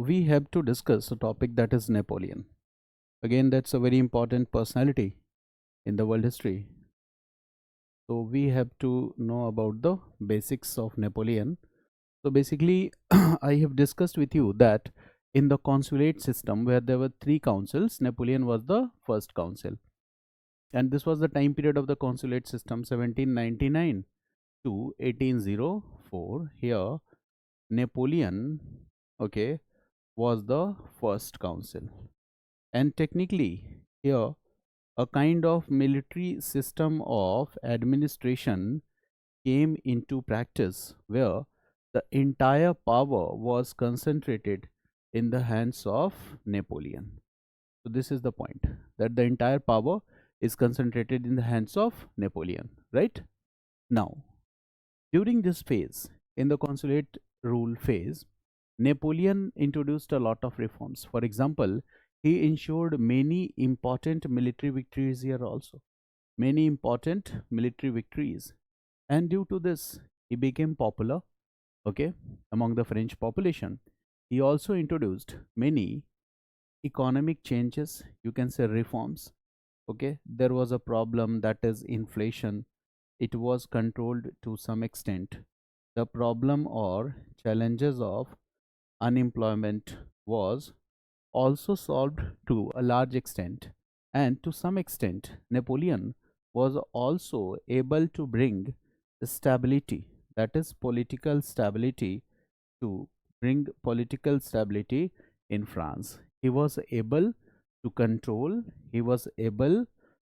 we have to discuss a topic that is Napoleon. Again, that's a very important personality in the world history. So we have to know about the basics of Napoleon. So basically, I have discussed with you that in the consulate system where there were three councils, Napoleon was the first council. And this was the time period of the consulate system 1799 to 1804. Here, Napoleon, okay, was the first council. And technically, here a kind of military system of administration came into practice where the entire power was concentrated in the hands of Napoleon. So, this is the point, that the entire power is concentrated in the hands of Napoleon, right? Now, during this phase, in the consulate rule phase, Napoleon introduced a lot of reforms. For example, he ensured many important military victories here also. Many important military victories. And due to this, he became popular, okay, among the French population. He also introduced many economic changes, you can say reforms, okay. There was a problem, that is inflation. It was controlled to some extent. The problem or challenges of unemployment was also solved to a large extent, and to some extent Napoleon was also able to bring stability, that is political stability, to bring political stability in France. He was able to control, he was able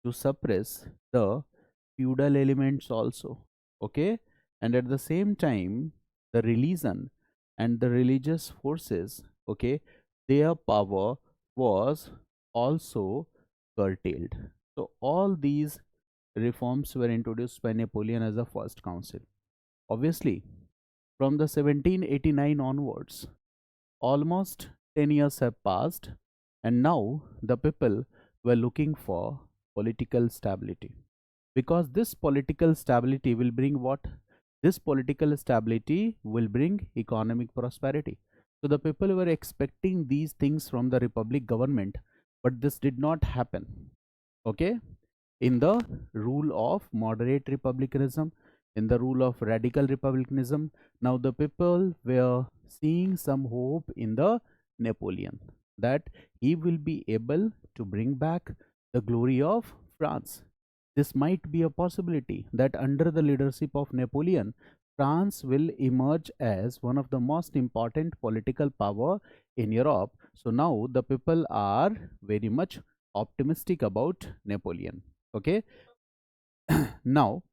to suppress the feudal elements also, okay. And at the same time, the religion and the religious forces, okay, their power was also curtailed. So all these reforms were introduced by Napoleon as a first council. Obviously, from the 1789 onwards, almost 10 years have passed, and now the people were looking for political stability, because this political stability will bring what? This political stability will bring economic prosperity. So the people were expecting these things from the republic government, but this did not happen, okay. In the rule of moderate republicanism, in the rule of radical republicanism, now the people were seeing some hope in the Napoleon, that he will be able to bring back the glory of France. This might be a possibility that under the leadership of Napoleon, France will emerge as one of the most important political power in Europe. So now the people are very much optimistic about Napoleon, okay. Now,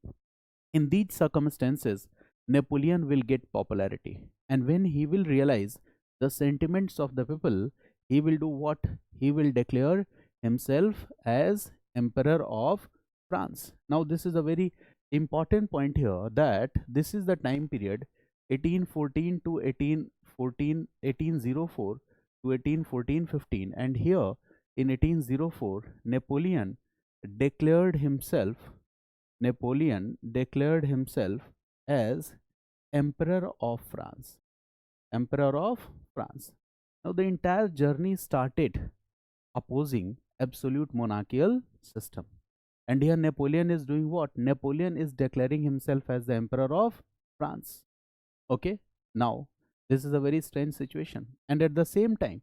in these circumstances, Napoleon will get popularity, and when he will realize the sentiments of the people, he will do what? He will declare himself as Emperor of France. Now, this is a very important point here, that this is the time period 1814 to 1814, 1804 to 1814-15, and here in 1804, Napoleon declared himself as Emperor of France. Emperor of France. Now the entire journey started opposing absolute monarchical system. And here Napoleon is doing what? Napoleon is declaring himself as the Emperor of France. Okay. Now this is a very strange situation. And at the same time,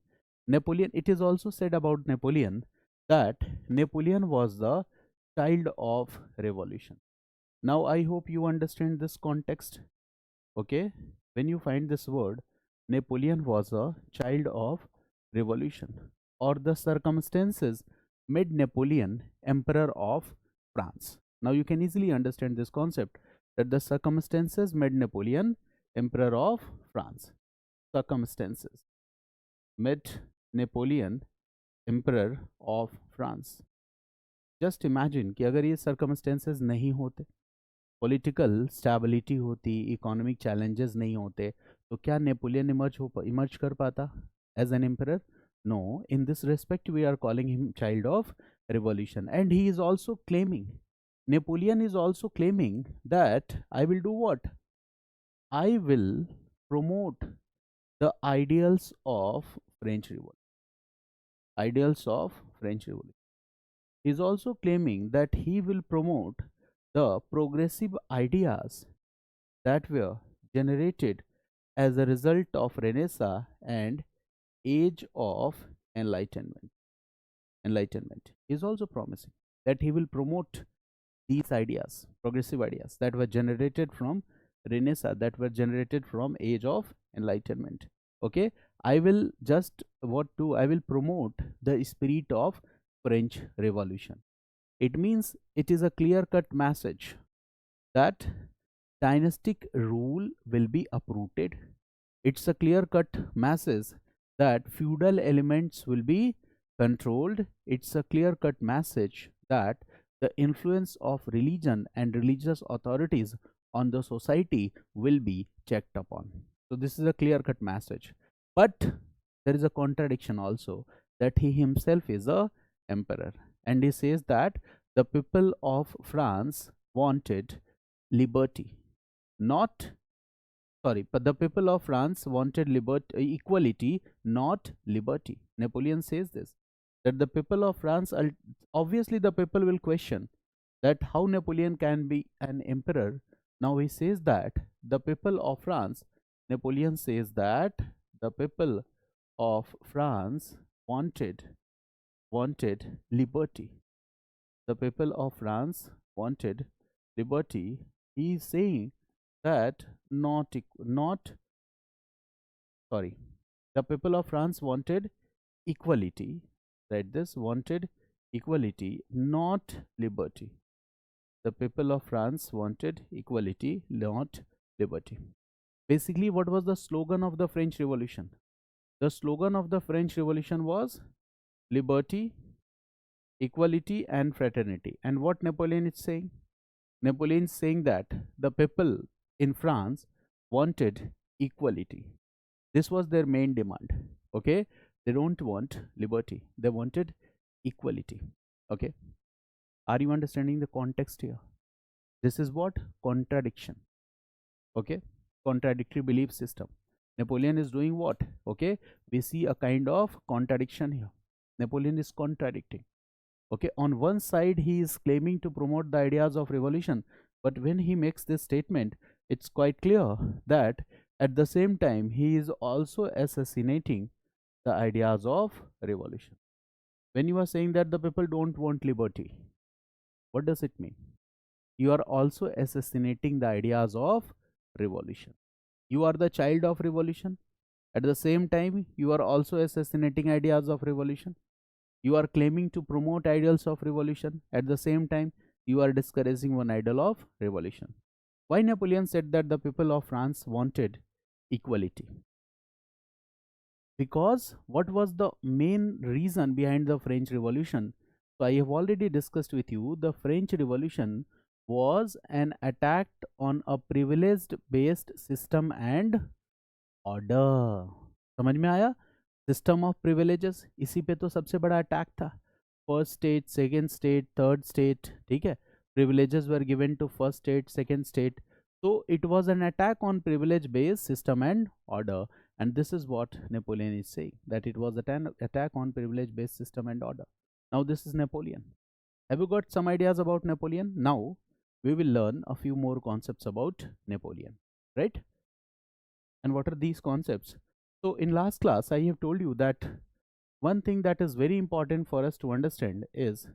Napoleon, it is also said about Napoleon that Napoleon was the child of revolution. Now I hope you understand this context, okay. When you find this word, Napoleon was a child of revolution, or the circumstances made Napoleon Emperor of France. Now you can easily understand this concept, that the circumstances made Napoleon Emperor of France. Circumstances made Napoleon Emperor of France. Just imagine कि अगर ये circumstances नहीं होते, political stability होती, economic challenges नहीं होते, तो क्या नेपोलियन इमर्ज कर पाता as an emperor? No. In this respect we are calling him child of revolution. And he is also claiming, Napoleon is also claiming that I will do what? I will promote the ideals of French Revolution. Ideals of French Revolution. He is also claiming that he will promote the progressive ideas that were generated as a result of Renaissance and Age of Enlightenment. He is also promising that he will promote these ideas, progressive ideas that were generated from Renaissance, that were generated from Age of Enlightenment. Okay, I will just I will promote the spirit of French Revolution. It means it is a clear cut message that dynastic rule will be uprooted. It's a clear cut message that feudal elements will be controlled. It's a clear cut message that the influence of religion and religious authorities on the society will be checked upon. So, this is a clear cut message. But there is a contradiction also, that he himself is a emperor, and he says that the people of France wanted liberty, not sorry, but the people of France wanted equality, not liberty. Napoleon says this, that the people of France, obviously the people will question that how Napoleon can be an emperor. Now he says that the people of France, Napoleon says that the people of France wanted liberty. The people of France wanted liberty. He is saying that not sorry, the people of France wanted equality. Right, this wanted equality, not liberty. The people of France wanted equality, not liberty. Basically, what was the slogan of the French Revolution? The slogan of the French Revolution was liberty, equality, and fraternity. And what Napoleon is saying? Napoleon is saying that the people in France wanted equality. This was their main demand. Okay, they don't want liberty, they wanted equality. Okay, are you understanding the context here? This is what contradiction. Okay, contradictory belief system. Napoleon is doing what? Okay, we see a kind of contradiction here. Napoleon is contradicting. Okay, on one side he is claiming to promote the ideas of revolution, but when he makes this statement, it's quite clear that at the same time he is also assassinating the ideas of revolution. When you are saying that the people don't want liberty, what does it mean? You are also assassinating the ideas of revolution. You are the child of revolution. At the same time, you are also assassinating ideas of revolution. You are claiming to promote ideals of revolution. At the same time, you are discouraging one ideal of revolution. Why Napoleon said that the people of France wanted equality? Because what was the main reason behind the French Revolution? So I have already discussed with you, the French Revolution was an attack on a privileged based system and order. समझ में आया? System of privileges, इसी पे तो सबसे बड़ा attack था. First state, second state, third state. ठीक है, privileges were given to first state, second state. So it was an attack on privilege based system and order, and this is what Napoleon is saying, that it was an attack on privilege based system and order. Now this is Napoleon. Have you got some ideas about Napoleon? Now we will learn a few more concepts about Napoleon, right? And what are these concepts? So in last class I have told you that one thing that is very important for us to understand is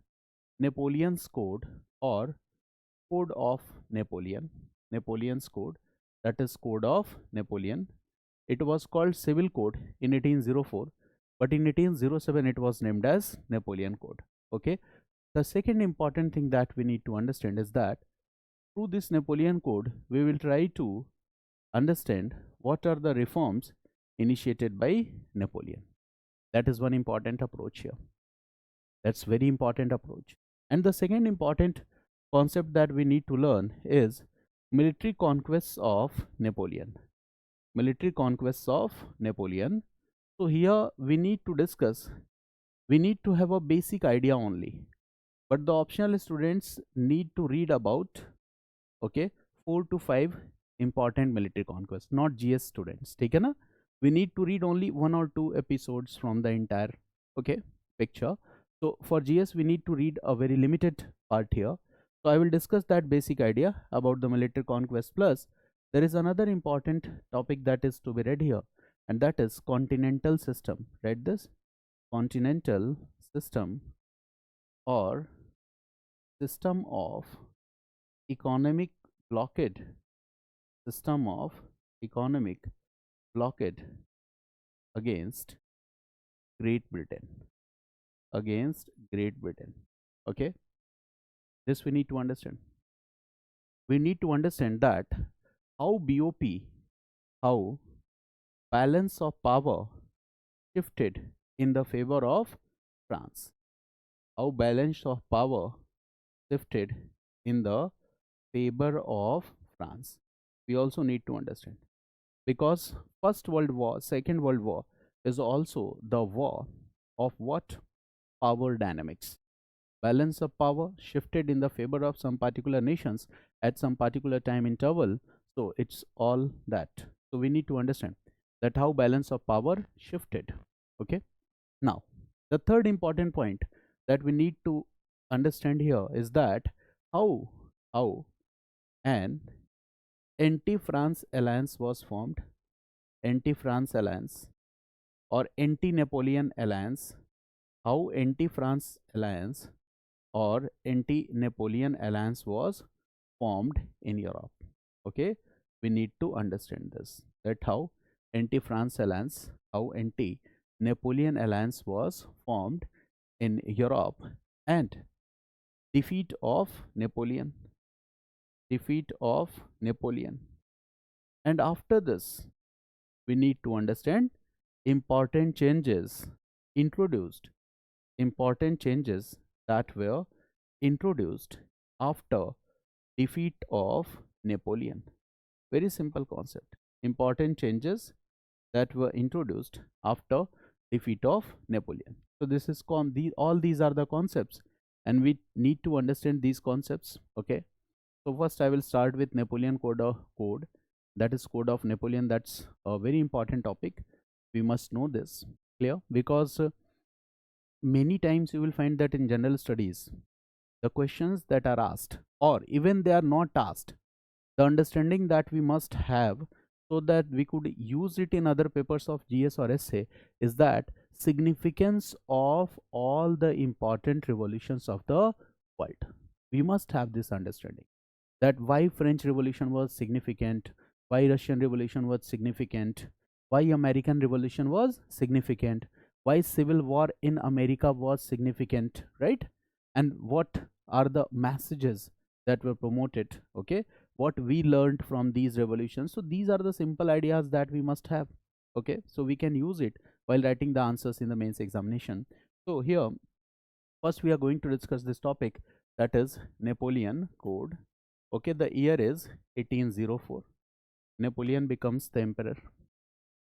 Napoleon's code, or code of Napoleon. Napoleon's code, that is code of Napoleon. It was called civil code in 1804, but in 1807 it was named as Napoleon code. Okay, the second important thing that we need to understand is that through this Napoleon code we will try to understand what are the reforms initiated by Napoleon. That is one important approach here. That's very important approach. And the second important concept that we need to learn is military conquests of Napoleon. Military conquests of Napoleon. So here we need to discuss, we need to have a basic idea only, but the optional students need to read about, okay, 4 to 5 important military conquests, not GS students. ठीक है ना? we need to read only 1 or 2 episodes from the entire, okay, picture. So for GS we need to read a very limited part here. So I will discuss that basic idea about the military conquest, plus there is another important topic that is to be read here, and that is continental system. Read this: continental system, or system of economic blockade, system of economic blockade against Great Britain, against Great Britain. Okay, this we need to understand. We need to understand that how BOP, how balance of power shifted in the favor of France, how balance of power shifted in the favor of France. We also need to understand, because First World War, Second World War is also the war of what? Power dynamics. Balance of power shifted in the favor of some particular nations at some particular time interval. So it's all that. So we need to understand that how balance of power shifted. Okay. Now, the third important point that we need to understand here is that how an anti-France alliance was formed. Anti-France alliance or anti-Napoleon alliance. How anti-France alliance or anti-Napoleon alliance was formed in Europe. Okay, we need to understand this, that how anti-France alliance, how anti-Napoleon alliance was formed in Europe, and defeat of Napoleon, defeat of Napoleon. And after this, we need to understand important changes introduced, important changes that were introduced after defeat of Napoleon. Very simple concept. Important changes that were introduced after defeat of Napoleon. So this is all these are the concepts, and we need to understand these concepts. Okay. So first I will start with Napoleon code. That is code of Napoleon. That's a very important topic. We must know this. Clear? Because many times you will find that in general studies, the questions that are asked, or even they are not asked, the understanding that we must have so that we could use it in other papers of GS or essay is that significance of all the important revolutions of the world. We must have this understanding, that why French Revolution was significant, why Russian Revolution was significant, why American Revolution was significant, why Civil War in America was significant, right? And what are the messages that were promoted, okay? What we learned from these revolutions. So these are the simple ideas that we must have, okay? So we can use it while writing the answers in the mains examination. So here, first we are going to discuss this topic, that is Napoleon Code. Okay, the year is 1804. Napoleon becomes the emperor,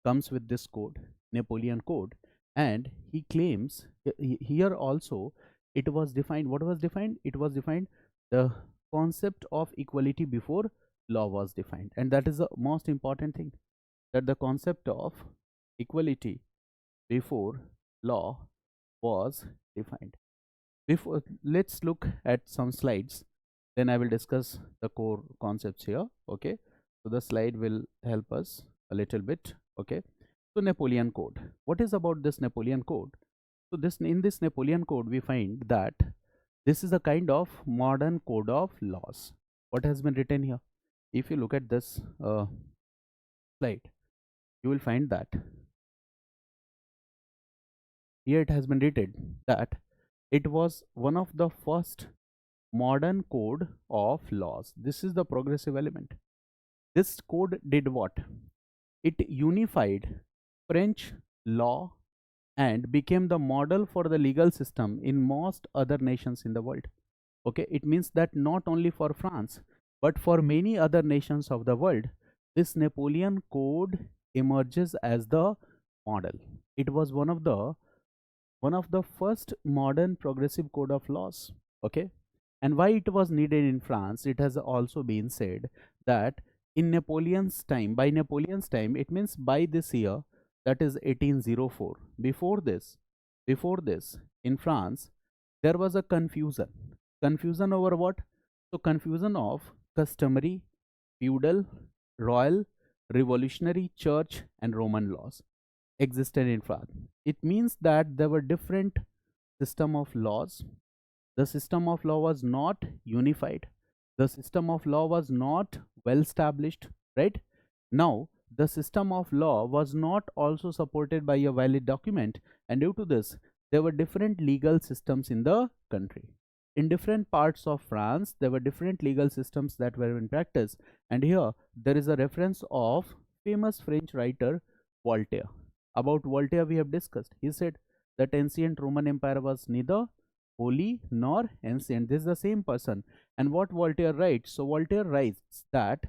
comes with this code, Napoleon Code, and he claims here also it was defined. What was defined? It was defined, the concept of equality before law was defined, and that is the most important thing, that the concept of equality before law was defined. Before, let's look at some slides, then I will discuss the core concepts here. Okay, so the slide will help us a little bit. Okay, so Napoleon Code, what is about this Napoleon Code? So this, in this Napoleon Code we find that this is a kind of modern code of laws. What has been written here? If you look at this slide, you will find that here it has been written that it was one of the first modern code of laws. This is the progressive element. This code did what? It unified French law and became the model for the legal system in most other nations in the world. Okay, it means that not only for France but for many other nations of the world, this Napoleon Code emerges as the model. It was one of the first modern progressive code of laws. Okay, and why it was needed in France, it has also been said that in Napoleon's time, by Napoleon's time, it means by this year, that is 1804. Before this, in France, there was a confusion. Confusion over what? So confusion of customary, feudal, royal, revolutionary, church, and Roman laws existed in France. It means that there were different system of laws. The system of law was not unified. The system of law was not well established, right? Now, the system of law was not also supported by a valid document, and due to this, there were different legal systems in the country. In different parts of France, there were different legal systems that were in practice, and here there is a reference of famous French writer Voltaire. About Voltaire, we have discussed. He said that ancient Roman Empire was neither holy nor ancient. This is the same person. And what Voltaire writes? So Voltaire writes that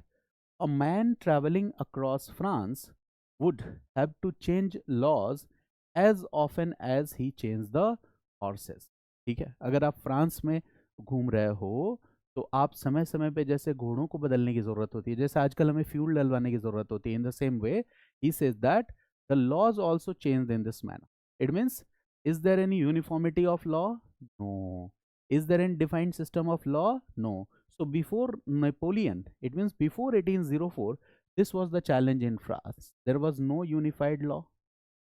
a man traveling across France would have to change laws as often as he changed the horses. ठीक है, अगर आप France में घूम रहे हो तो आप समय समय पे जैसे घोड़ों को बदलने की जरूरत होती है, जैसे आजकल हमें फ्यूल डलवाने की जरूरत होती है, in the same way he says that the laws also changed in this manner. It means, is there any uniformity of law? No. Is there any defined system of law? No. So before Napoleon, it means before 1804, this was the challenge in France. There was no unified law.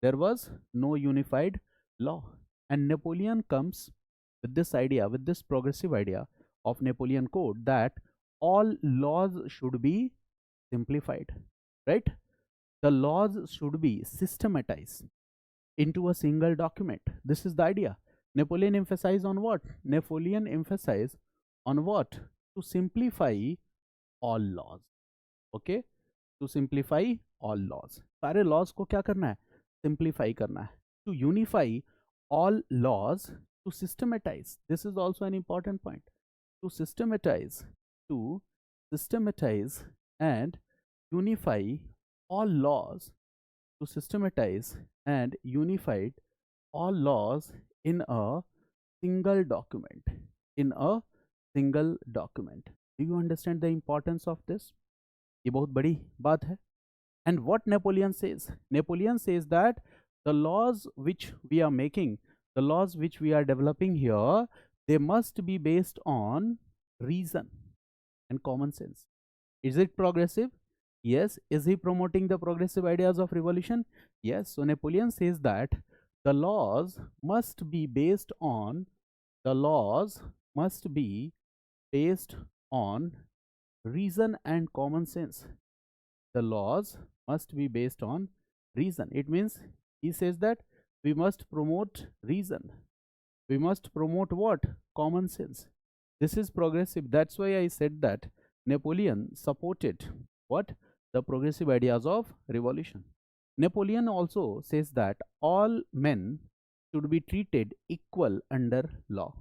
There was no unified law. And Napoleon comes with this idea, with this progressive idea of Napoleon Code, that all laws should be simplified, right? The laws should be systematized into a single document. This is the idea. Napoleon emphasized on what? Napoleon emphasized on what? To simplify all laws. Okay? To simplify all laws. सारे laws को क्या करना है? Simplify करना है. To unify all laws, to systematize. This is also an important point. To systematize and unify all laws, to systematize and unified all laws in a single document. In a single document. Do you understand the importance of this? ये बहुत बड़ी बात है. And what Napoleon says? Napoleon says that the laws which we are making, the laws which we are developing here, they must be based on reason and common sense. Is it progressive? Yes. Is he promoting the progressive ideas of revolution? Yes. So Napoleon says that the laws must be based on reason and common sense. The laws must be based on reason. It means he says that we must promote reason. We must promote what? Common sense. This is progressive. That's why I said that Napoleon supported what? The progressive ideas of revolution. Napoleon also says that all men should be treated equal under law.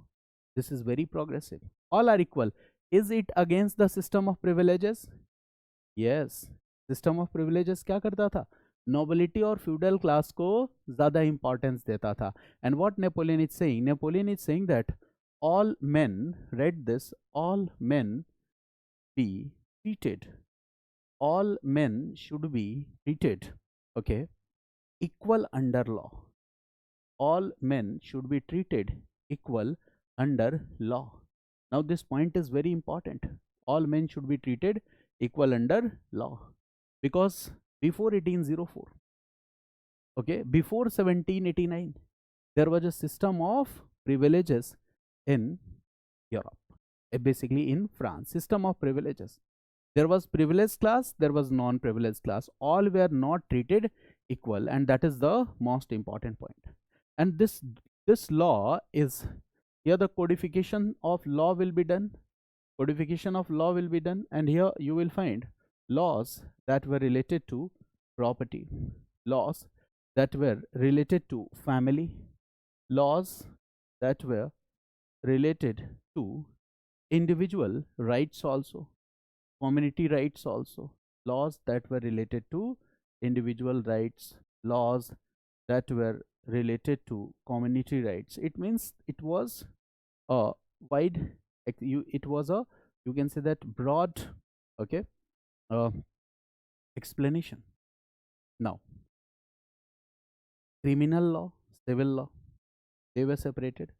This is very progressive. All are equal. Is it against the system of privileges? Yes. System of privileges क्या करता था? Nobility और feudal class को ज़्यादा importance देता था. And what Napoleon is saying? Napoleon is saying that all men, read this, all men be treated. All men should be treated, okay, equal under law. All men should be treated equal under law. Now this point is very important. All men should be treated equal under law. Because before 1804, okay, before 1789, there was a system of privileges in Europe, basically in France. System of privileges. There was privileged class, there was non-privileged class. All were not treated equal, and that is the most important point. And this law is here. The codification of law will be done. Codification of law will be done, and here you will find laws that were related to property, laws that were related to family, laws that were related to individual rights also, community rights also, laws that were related to individual rights, laws that were related to community rights. It means it was a wide, it was a, you can say that, broad, okay, explanation. Now Criminal law, civil law, they were separated.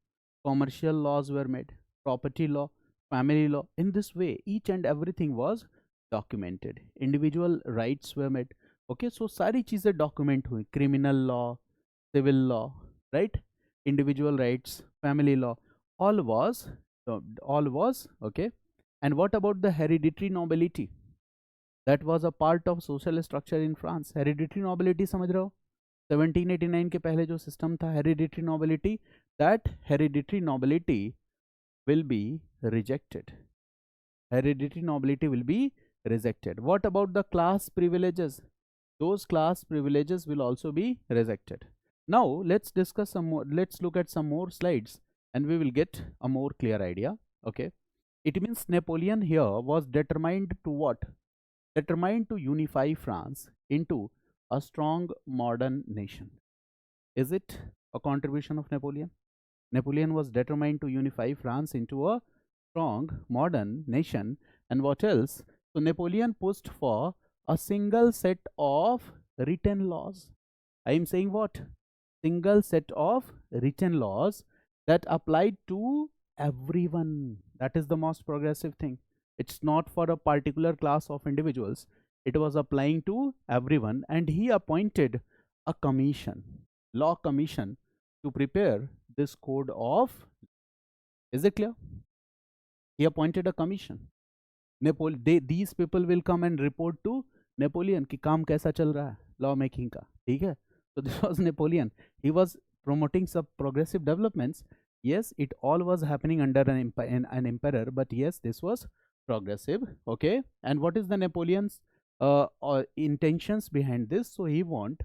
Commercial laws were made, property law, family law. In this way, each and everything was documented. Individual rights were made. Okay, so सारी चीजें document हुई. Criminal law, civil law, right? Individual rights, family law, all was okay. And what about the hereditary nobility? That was a part of social structure in France. Hereditary nobility समझ रहे हो? 1789 के पहले जो system था hereditary nobility, that hereditary nobility will be rejected. Hereditary nobility will be rejected. What about the class privileges? Those class privileges will also be rejected. Now let's discuss some more. Let's look at some more slides and we will get a more clear idea. Okay, it means Napoleon here was determined to what? Determined to unify France into a strong modern nation. Is it a contribution of Napoleon? Napoleon was determined to unify France into a strong modern nation. And what else? So Napoleon pushed for a single set of written laws. I am saying what? Single set of written laws that applied to everyone. That is the most progressive thing. It's not for a particular class of individuals. It was applying to everyone, and he appointed a commission, law commission, to prepare this code of. Is it clear? He appointed a commission. These people will come and report to Napoleon कि काम कैसा चल रहा है law making का, ठीक है? So this was Napoleon. He was promoting some progressive developments. Yes, it all was happening under an emperor, but yes, this was progressive. Okay, and what is the Napoleon's intentions behind this? So he want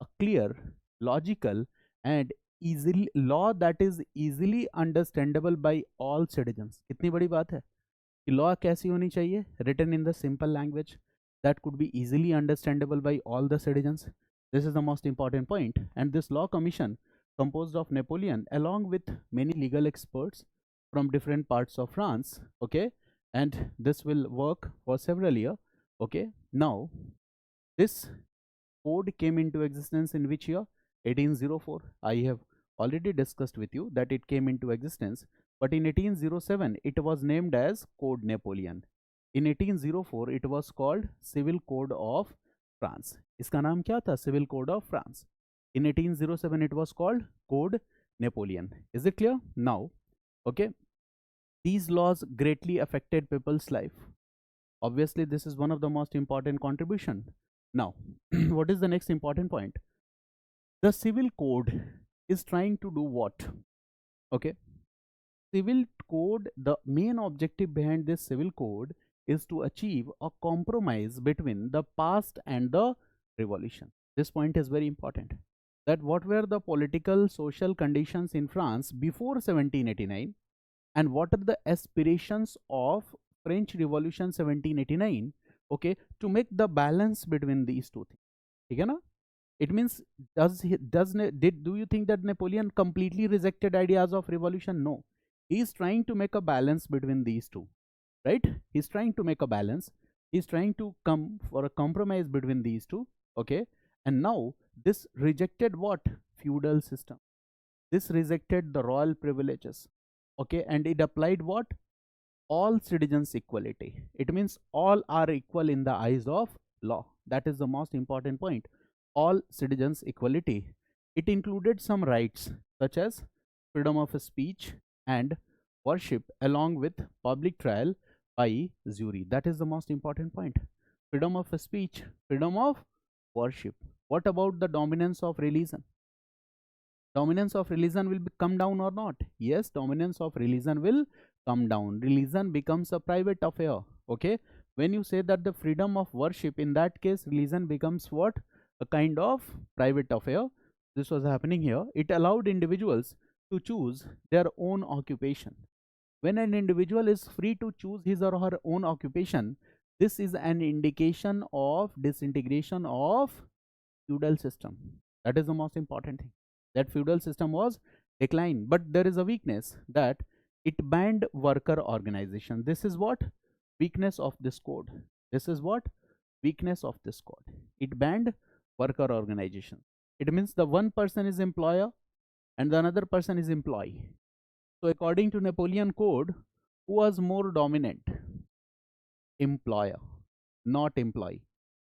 a clear, logical, and easily law that is easily understandable by all citizens. कितनी बड़ी बात है कि law कैसी होनी चाहिए? Written in the simple language that could be easily understandable by all the citizens. This is the most important point. And this law commission, composed of Napoleon along with many legal experts from different parts of France. Okay, and this will work for several years. Okay, now this code came into existence in which year? 1804. I have already discussed with you that it came into existence, but in 1807 it was named as Code Napoleon. In 1804 it was called Civil Code of France. इसका नाम क्या था? Civil Code of France. In 1807 it was called Code Napoleon. Is it clear now? Okay, these laws greatly affected people's life. Obviously this is one of the most important contribution. Now what is the next important point? The civil code is trying to do what? Okay, civil code, the main objective behind this civil code is to achieve a compromise between the past and the revolution. This point is very important, that what were the political social conditions in France before 1789 and what are the aspirations of French Revolution 1789, okay, to make the balance between these two things. ठीक है ना? It means do you think that Napoleon completely rejected ideas of revolution? No, he is trying to make a balance between these two, right? He's trying to make a balance. He's trying to come for a compromise between these two. Okay, and now this rejected what? Feudal system. This rejected the royal privileges. Okay, and it applied what? All citizens equality. It means all are equal in the eyes of law. That is the most important point. All citizens equality. It included some rights such as freedom of speech and worship along with public trial by jury. That is the most important point. Freedom of speech, freedom of worship. What about the dominance of religion? Dominance of religion will come down or not? Yes, dominance of religion will come down. Religion becomes a private affair. Okay, when you say that the freedom of worship, in that case religion becomes what? A kind of private affair. This was happening here. It allowed individuals to choose their own occupation. When an individual is free to choose his or her own occupation, this is an indication of disintegration of feudal system. That is the most important thing. That feudal system was declined, but there is a weakness, that it banned worker organization. This is what? Weakness of this code. This is what? Weakness of this code. It banned worker organization. It means the one person is employer and the another person is employee. So according to Napoleon code, who was more dominant? Employer, not employee.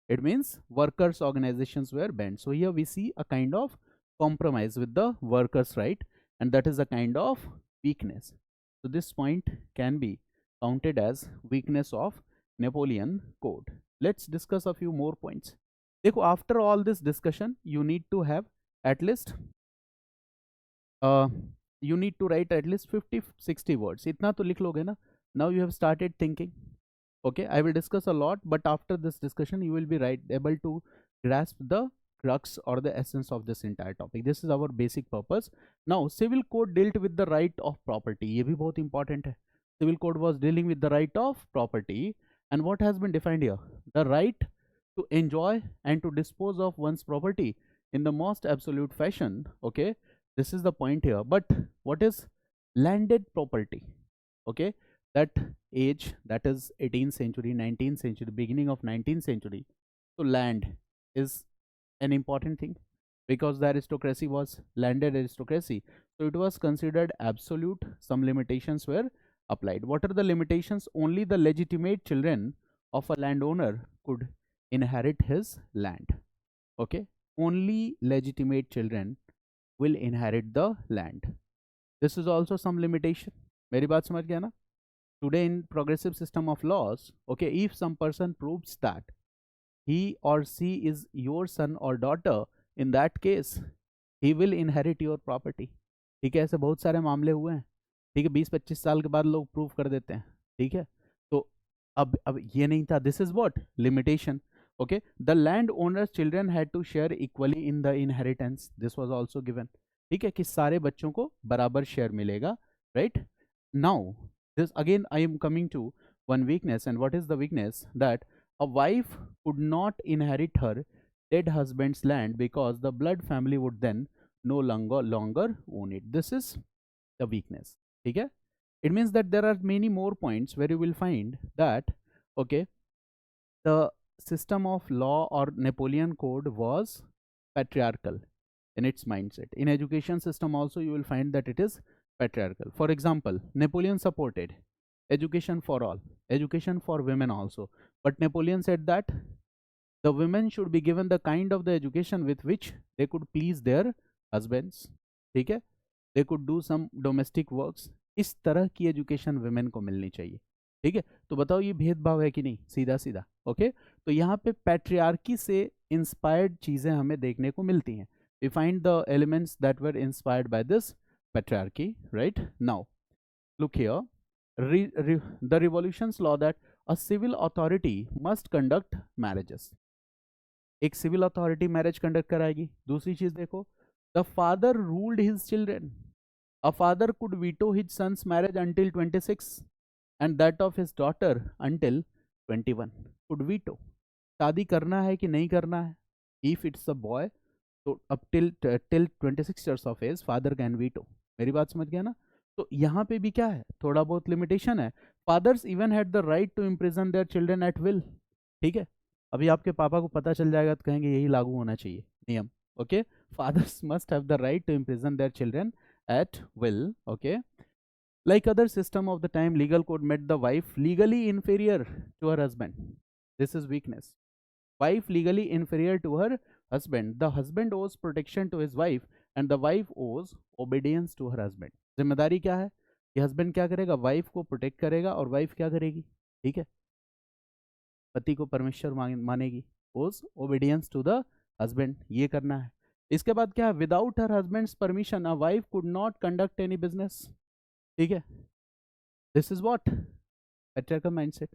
It means workers organizations were banned. So here we see a kind of compromise with the workers, right? And that is a kind of weakness. So this point can be counted as weakness of Napoleon code. Let's discuss a few more points. देखो, after all this discussion, you need to have at least you need to write at least 50-60 words. इतना तो लिख लोगे ना? Now you have started thinking. Okay, I will discuss a lot, but after this discussion you will be able to grasp the crux or the essence of this entire topic. This is our basic purpose. Now civil code dealt with the right of property. ये भी बहुत important है. Civil code was dealing with the right of property, and what has been defined here? The right to enjoy and to dispose of one's property in the most absolute fashion. Okay, this is the point here. But what is landed property? Okay, that age, that is 18th century, 19th century, beginning of 19th century. So land is an important thing because the aristocracy was landed aristocracy. So it was considered absolute. Some limitations were applied. What are the limitations? Only the legitimate children of a landowner could inherit his land. Okay, only legitimate children will inherit the land. This is also some limitation. मेरी बात समझ गया ना? Today in progressive system of laws, okay, if some person proves that he or she is your son or daughter, in that case he will inherit your property. ठीक है, ऐसे बहुत सारे मामले हुए हैं. ठीक है, 20-25 साल के बाद लोग प्रूव कर देते हैं. ठीक है, तो अब ये नहीं था. This is what limitation. Okay, the land owners children had to share equally in the inheritance. This was also given. ठीक है, कि सारे बच्चों को बराबर शेयर मिलेगा. Right now, this again I am coming to one weakness. And what is the weakness? That a wife could not inherit her dead husband's land because the blood family would then no longer own it. This is the weakness. Okay, it means that there are many more points where you will find that okay, the system of law or Napoleon code was patriarchal in its mindset. In education system also you will find that it is patriarchal. For example, Napoleon supported education for all, education for women also, but Napoleon said that the women should be given the kind of the education with which they could please their husbands. ठीक है, they could do some domestic works. इस तरह की education women को मिलनी चाहिए. ठीक है, तो बताओ ये भेदभाव है कि नहीं? सीधा सीधा. ओके, तो यहाँ पे पैट्रियार्की से इंस्पायर्ड चीजें हमें देखने को मिलती हैं. We find the elements that were inspired by this patriarchy. Right now, look here. The revolution's law that a civil authority must conduct marriages. एक civil authority marriage conduct कराएगी. दूसरी चीज देखो, the father ruled his children. A father could veto his son's marriage until 26 and that of his daughter until 21. Could veto. शादी करना है कि नहीं करना है? If it's a boy, तो up till 26 years of age father can veto. मेरी बात समझ गया ना? तो यहाँ पे भी क्या है, थोड़ा बहुत लिमिटेशन है. Fathers even had the right to imprison their children at will. ठीक है, अभी आपके पापा को पता चल जाएगा तो कहेंगे यही लागू होना चाहिए नियम. Okay, fathers must have the right to imprison their children at will. Okay, like other system of the time, legal code made the wife legally inferior to her husband. This is weakness. Wife legally inferior to her husband. The husband owes protection to his wife and the wife owes obedience to her husband. जिम्मेदारी क्या है कि husband क्या करेगा? Wife को protect करेगा और wife क्या करेगी? ठीक है, पति को परमेश्वर मानेगी. ओज ओबीडियंस टू द हस्बैंड, ये करना है. इसके बाद क्या है? Without her husband's permission a wife could not conduct any business. ठीक है, this is what patriarchal mindset.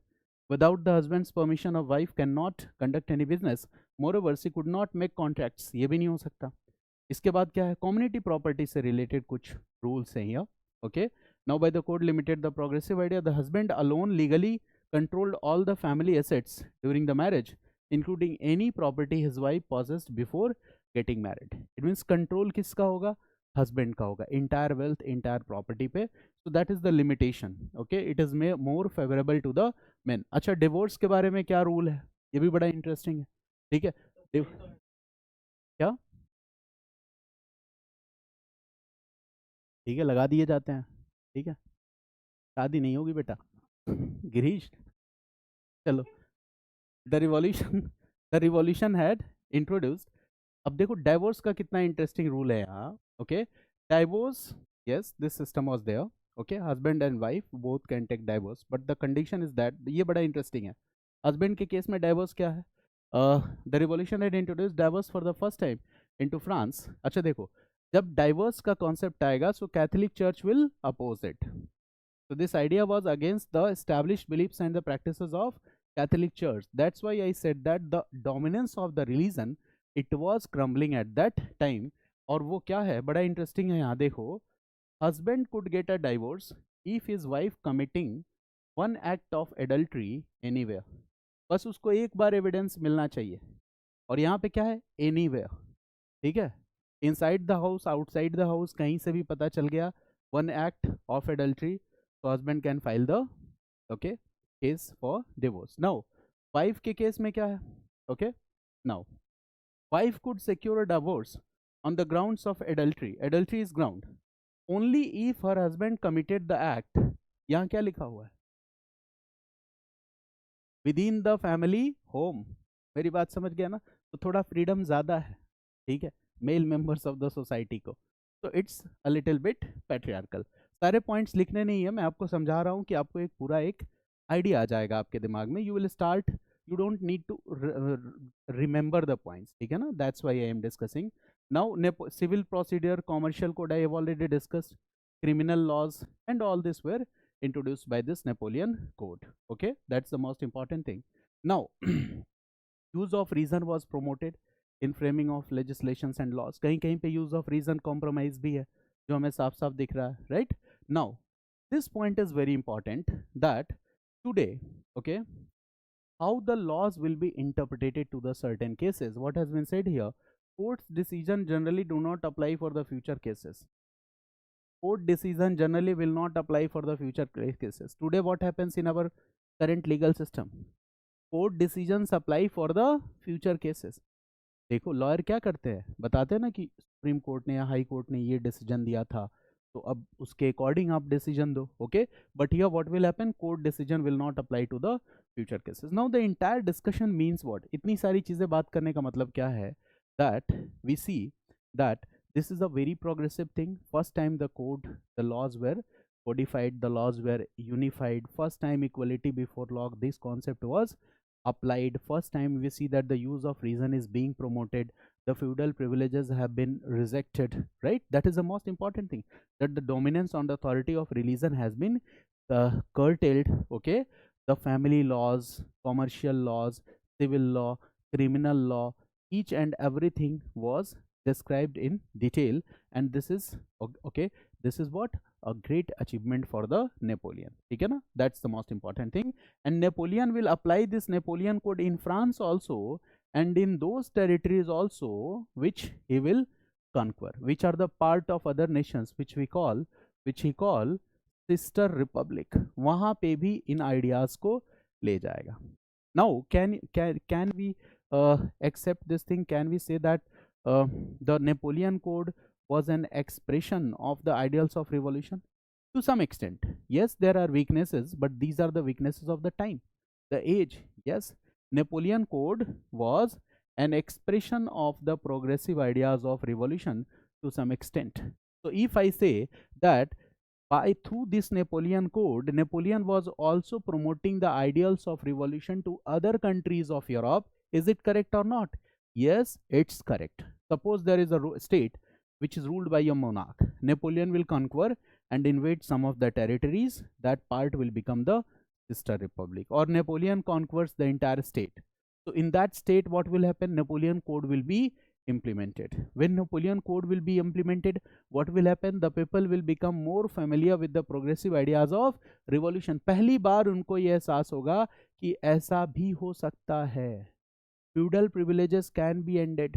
Without the husband's permission, a wife cannot conduct any business. Moreover, she could not make contracts. ये भी नहीं हो सकता. इसके बाद क्या है? कम्युनिटी प्रॉपर्टी से रिलेटेड कुछ रूल्स हैं यहाँ. Okay, now by the code limited the progressive idea. The husband alone legally controlled all the family assets during the marriage, including any property his wife possessed before getting married. It means control किसका होगा? Husband का होगा, entire wealth, entire property पे. So that is the limitation. Okay, it is more favourable to the men. अच्छा, divorce के बारे में क्या रूल है? ये भी बड़ा इंटरेस्टिंग है. ठीक है, क्या ठीक है, लगा दिए जाते हैं। ठीक है, शादी नहीं होगी बेटा। गिरीश, चलो। The revolution the revolution had introduced, अब देखो डाइवोर्स का कितना इंटरेस्टिंग रूल है यहाँ। Okay, divorce, yes this system was there. Okay, husband and wife both can take divorce, but the condition is that, ये बड़ा इंटरेस्टिंग है। हस्बैंड के केस में डाइवोर्स क्या है? The revolution had introduce divorce for the first time into France. अच्छा देखो, जब डाइवोर्स का कॉन्सेप्ट आएगा so Catholic church will oppose it. So this idea was against the established beliefs and the practices of Catholic Church. That's why I said that the dominance of the religion, it was crumbling at that time. और वो क्या है, बड़ा interesting है यहाँ देखो, husband could get a divorce if his wife committing one act of adultery anywhere. बस उसको एक बार एविडेंस मिलना चाहिए, और यहाँ पे क्या है, एनीवेयर। ठीक है, inside the house, outside the house, कहीं से भी पता चल गया, वन एक्ट ऑफ एडल्ट्री, तो husband can file the okay case for divorce. Now wife के केस में क्या है? Okay, now wife could secure a divorce on the grounds of adultery. Adultery is ground only if her husband committed the act, यहाँ क्या लिखा हुआ है, within the family home। मेरी बात समझ गया ना? तो थोड़ा फ्रीडम ज़्यादा है, ठीक है, male members of the society को, तो it's a little bit patriarchal. सारे पॉइंट्स लिखने नहीं है, मैं आपको समझा रहा हूँ कि आपको एक पूरा एक आइडिया आ जाएगा आपके दिमाग में। You will start, you don't need to remember the points, ठीक है ना? That's why I am discussing now. Civil procedure, commercial code I have already discussed, criminal laws, and all this were introduced by this Napoleon code. Okay, that's the most important thing. Now use of reason was promoted in framing of legislations and laws. कहीं कहीं पे use of reason compromise भी है, जो हमें साफ साफ दिख रहा है, right? Now this point is very important, that today, okay, how the laws will be interpreted to the certain cases. What has been said here, court's decision generally do not apply for the future cases. Court decision generally will not apply for the future cases. Today what happens in our current legal system, court decisions apply for the future cases. देखो lawyer क्या करते हैं, बताते हैं ना कि supreme court ने या हाई कोर्ट ने ये डिसीजन दिया था, तो अब उसके अकॉर्डिंग आप डिसीजन दो। Okay, but here what will happen, court decision will not apply to the future cases. Now the entire discussion means what, इतनी सारी चीजें बात करने का मतलब क्या है, that we see that this is a very progressive thing. First time the code, the laws were codified, the laws were unified. First time equality before law, this concept was applied. First time we see that the use of reason is being promoted, the feudal privileges have been rejected, right? That is the most important thing, that the dominance on the authority of religion has been curtailed. Okay, the family laws, commercial laws, civil law, criminal law, each and everything was described in detail, and this is okay, this is what a great achievement for the Napoleon, ठीक है ना? That's the most important thing, and Napoleon will apply this Napoleon code in France also, and in those territories also which he will conquer, which are the part of other nations, which he call sister republic, वहां पे भी इन ideas को ले जाएगा। Now can we accept this thing, can we say that the Napoleon Code was an expression of the ideals of revolution? To some extent, yes, there are weaknesses, but these are the weaknesses of the time, the age. Yes, Napoleon Code was an expression of the progressive ideas of revolution to some extent. So if I say that by through this Napoleon Code, Napoleon was also promoting the ideals of revolution to other countries of Europe, is it correct or not? Yes, it's correct. Suppose there is a state which is ruled by a monarch. Napoleon will conquer and invade some of the territories. That part will become the sister republic. Or Napoleon conquers the entire state. So in that state, what will happen? Napoleon Code will be implemented. When Napoleon Code will be implemented, what will happen? The people will become more familiar with the progressive ideas of revolution. पहली बार उनको ये एहसास होगा कि ऐसा भी हो सकता है. Feudal privileges can be ended.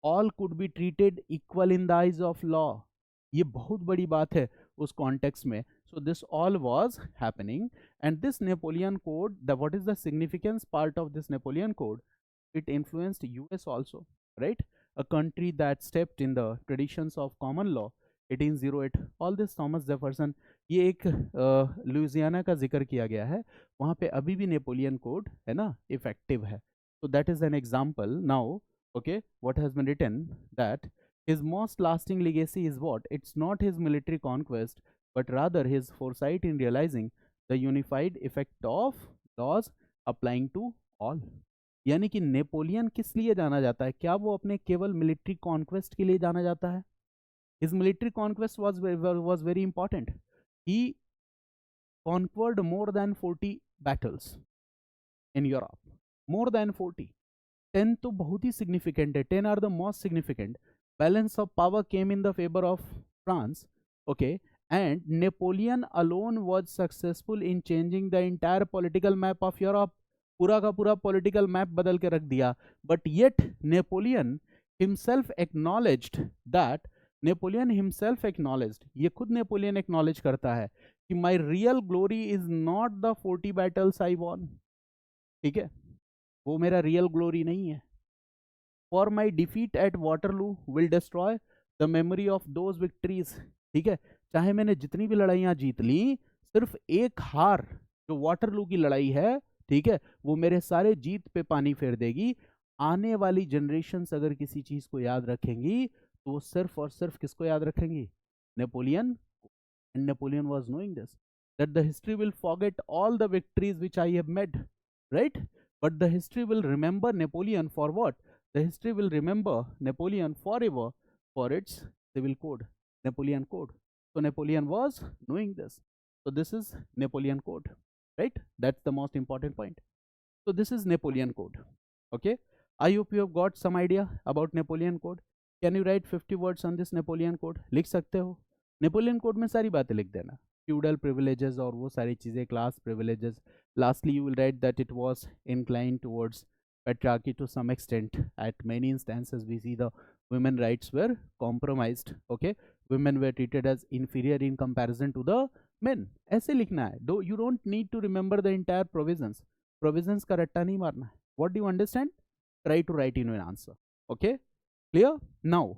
All could be treated equal in the eyes of law. ये बहुत बड़ी बात है उस context में. So this all was happening, and this Napoleon Code, what is the significance part of this Napoleon Code? It influenced US also, right? A country that stepped in the traditions of common law. 1808, all this Thomas Jefferson. ये एक Louisiana का जिक्र किया गया है, वहाँ पे अभी भी नेपोलियन कोड है ना इफेक्टिव है। तो that is an example now. Okay, what has been written that his most lasting legacy is what? It's not his military conquest, but rather his foresight in realizing the unified effect of laws applying to all. यानी कि Napoleon किस लिए जाना जाता है? क्या वो अपने केवल मिलिट्री कॉन्क्वेस्ट के लिए जाना जाता है? His military conquest was very important. He conquered more than 40 battles in Europe. More than 40. 10 तो बहुत ही significant है. 10 are the most significant. Balance of power came in the favor of France. Okay. And Napoleon alone was successful in changing the entire political map of Europe. पूरा का पूरा political map बदल के रख दिया. But yet Napoleon himself acknowledged that Napoleon himself acknowledged, ये खुद Napoleon acknowledge करता है कि my real glory is not the 40 battles I won. ठीक है, वो मेरा रियल ग्लोरी नहीं है. For my defeat at Waterloo will destroy the memory of those victories. ठीक है, चाहे मैंने जितनी भी लड़ाइयां जीत ली, सिर्फ एक हार जो वाटरलू की लड़ाई है, ठीक है, वो मेरे सारे जीत पे पानी फेर देगी. आने वाली जनरेशन अगर किसी चीज को याद रखेंगी तो वो सिर्फ और सिर्फ किसको याद रखेंगी? Napoleon. And Napoleon was knowing this that the history will forget all the victories which I have made, right, but the history will remember Napoleon for what? The history will remember Napoleon forever for its civil code, Napoleon code. So Napoleon was knowing this. So this is Napoleon code, right? That's the most important point. So this is Napoleon code. Okay, I hope you have got some idea about Napoleon code. Can you write 50 words on this Napoleon code? लिख सकते हो. Napoleon code में सारी बातें लिख देना, feudal privileges और वो सारी चीज़ें, class privileges. Lastly, you will write that it was inclined towards patriarchy to some extent. At many instances, we see the women rights were compromised. Okay, women were treated as inferior in comparison to the men. ऐसे लिखना है. You don't need to remember the entire provisions. Provisions का रट्टा नहीं मारना है. What do you understand? Try to write in your answer. Okay, clear? Now,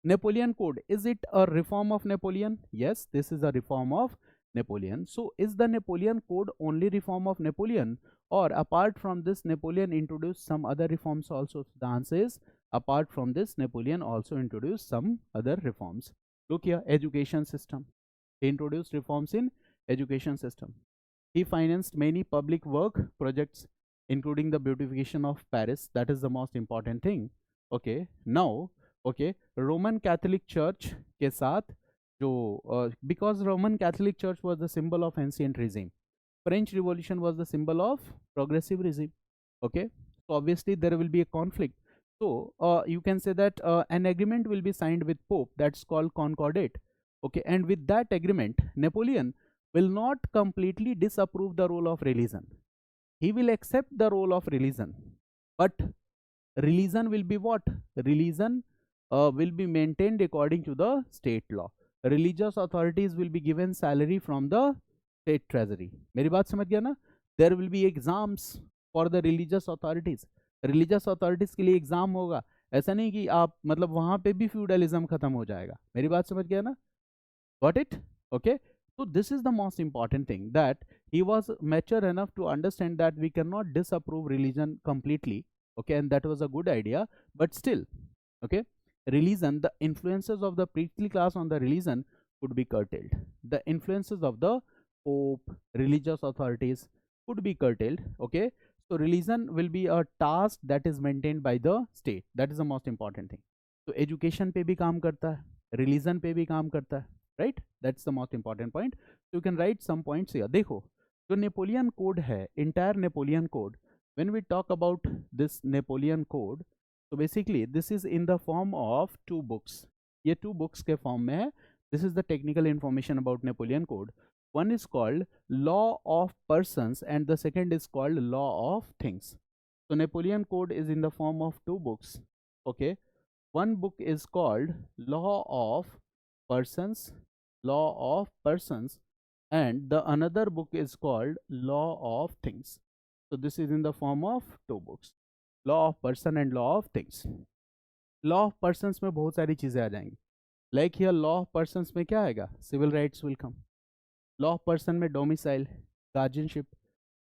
Napoleon code, is it a reform of Napoleon? Yes, this is a reform of Napoleon. So is the Napoleon code only reform of Napoleon, or apart from this Napoleon introduced some other reforms also? The answer is apart from this Napoleon also introduced some other reforms. Look here, education system. He introduced reforms in education system. He financed many public work projects including the beautification of Paris. That is the most important thing. Okay, now, okay, Roman Catholic Church के साथ जो because Roman Catholic Church was the symbol of ancient regime, French Revolution was the symbol of progressive regime. Okay, so obviously there will be a conflict. So you can say that an agreement will be signed with Pope, that's called Concordat. Okay, and with that agreement, Napoleon will not completely disapprove the role of religion. He will accept the role of religion, but religion will be what? Religion will be maintained according to the state law. Religious authorities will be given salary from the state treasury. मेरी बात समझ गया ना? There will be exams for the religious authorities. Religious authorities के लिए exam होगा. ऐसा नहीं कि आप मतलब वहां पे भी फ्यूडलिज्म खत्म हो जाएगा. मेरी बात समझ गया ना? Got it? Okay. So this is the most important thing, that he was mature enough to understand that we cannot disapprove religion completely. Okay, and that was a good idea, but still, okay, religion, the influences of the priestly class on the religion could be curtailed. The influences of the Pope, religious authorities could be curtailed. Okay, so religion will be a task that is maintained by the state. That is the most important thing. So education पे भी काम करता है, religion पे भी काम करता है, right? That's the most important point. So you can write some points here. देखो, जो नेपोलियन कोड है, entire Napoleon code, when we talk about this Napoleon code, so basically this is in the form of 2 books. ये 2 books के form में है. This is the technical information about Napoleon code. One is called Law of Persons and the second is called Law of Things. So Napoleon code is in the form of 2 books. Okay, one book is called Law of Persons, and the another book is called Law of Things. So this is in the form of 2 books, Law of Person and Law of Things. Law of Persons में बहुत सारी चीजें आ जाएंगी. Like here law of persons में क्या आएगा, civil rights will come, law of person में domicile, guardianship,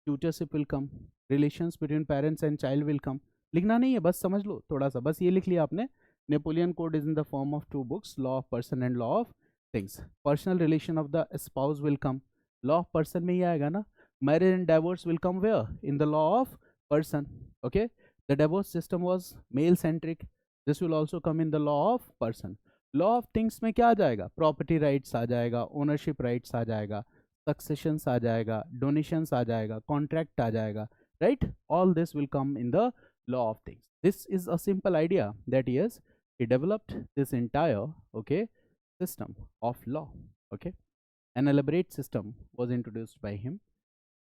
tutorship will come, relations between parents and child will come. लिखना नहीं है, बस समझ लो थोड़ा सा, बस ये लिख लिया आपने, Napoleon code is in the form of two books, law of person and law of things. Personal relation of the spouse will come, law of person में ही आएगा ना, marriage and divorce will come where, in the law of person, okay. The divorce system was male centric, this will also come in the law of person. Law of things में क्या आ जाएगा, property rights आ जाएगा, ownership rights आ जाएगा, successions आ जाएगा, donations आ जाएगा, contract आ जाएगा, right, all this will come in the law of things. This is a simple idea that yes, he developed this entire, okay, system of law, okay. An elaborate system was introduced by him.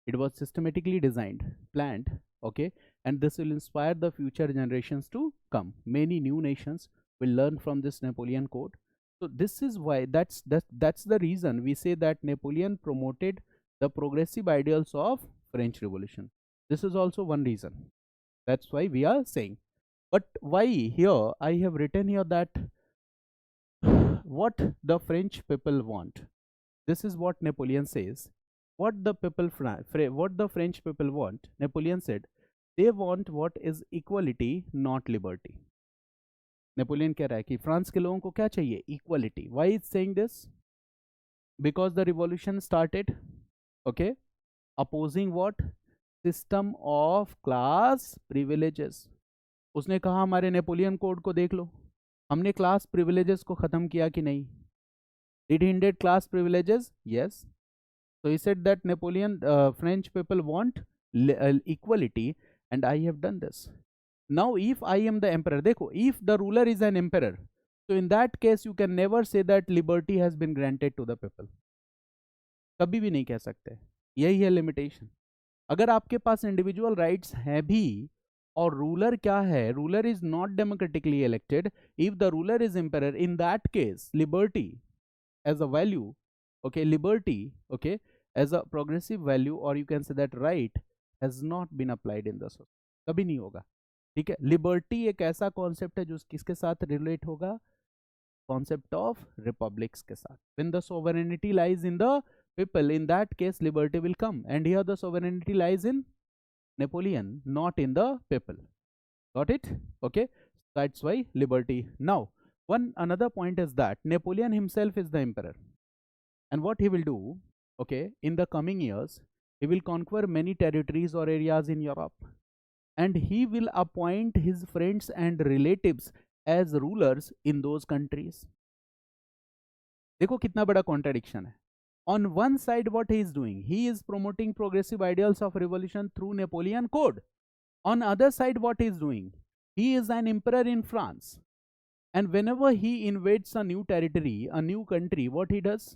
It was systematically designed, planned, okay, and this will inspire the future generations to come. Many new nations will learn from this Napoleon code. So this is why that's the reason we say that Napoleon promoted the progressive ideals of French Revolution. This is also one reason. That's why we are saying. But why here I have written here that what the French people want. This is what Napoleon says. What the French people want. Napoleon said they want what is equality, not liberty. Napoleon कह रहा है कि France के लोगों को क्या चाहिए, equality. Why is saying this, because the revolution started, okay, opposing what, system of class privileges. उसने कहा हमारे नेपोलियन कोड को देख लो, हमने क्लास प्रिविलेजेस को खत्म किया कि नहीं. Did he ended class privileges, yes. So he said that Napoleon, French people want equality, and I have done this. Now, if I am the emperor, देखो, if the ruler is an emperor, so in that case you can never say that liberty has been granted to the people. कभी भी नहीं कह सकते, यही है limitation. अगर आपके पास इंडिविजुअल राइट्स हैं भी और रूलर क्या है, ruler is not democratically elected, if the ruler is emperor, in that case liberty as a value, okay, liberty, okay, as a progressive value, or you can say that right has not been applied in the society. कभी नहीं होगा, ठीक है. Liberty एक ऐसा concept है जो किसके साथ रिलेट होगा, कॉन्सेप्ट ऑफ रिपब्लिक्स के साथ. when the sovereignty lies in the people, in that case liberty will come, and here the sovereignty lies in Napoleon, not in the people. Got it, okay. That's why liberty. Now one another point is that Napoleon himself is the emperor, and what he will do, okay, in the coming years, he will conquer many territories or areas in Europe, and he will appoint his friends and relatives as rulers in those countries. देखो कितना बड़ा contradiction है. On one side what he is doing, he is promoting progressive ideals of revolution through Napoleon code. On other side what he is doing, he is an emperor in France, and whenever he invades a new territory, a new country, what he does,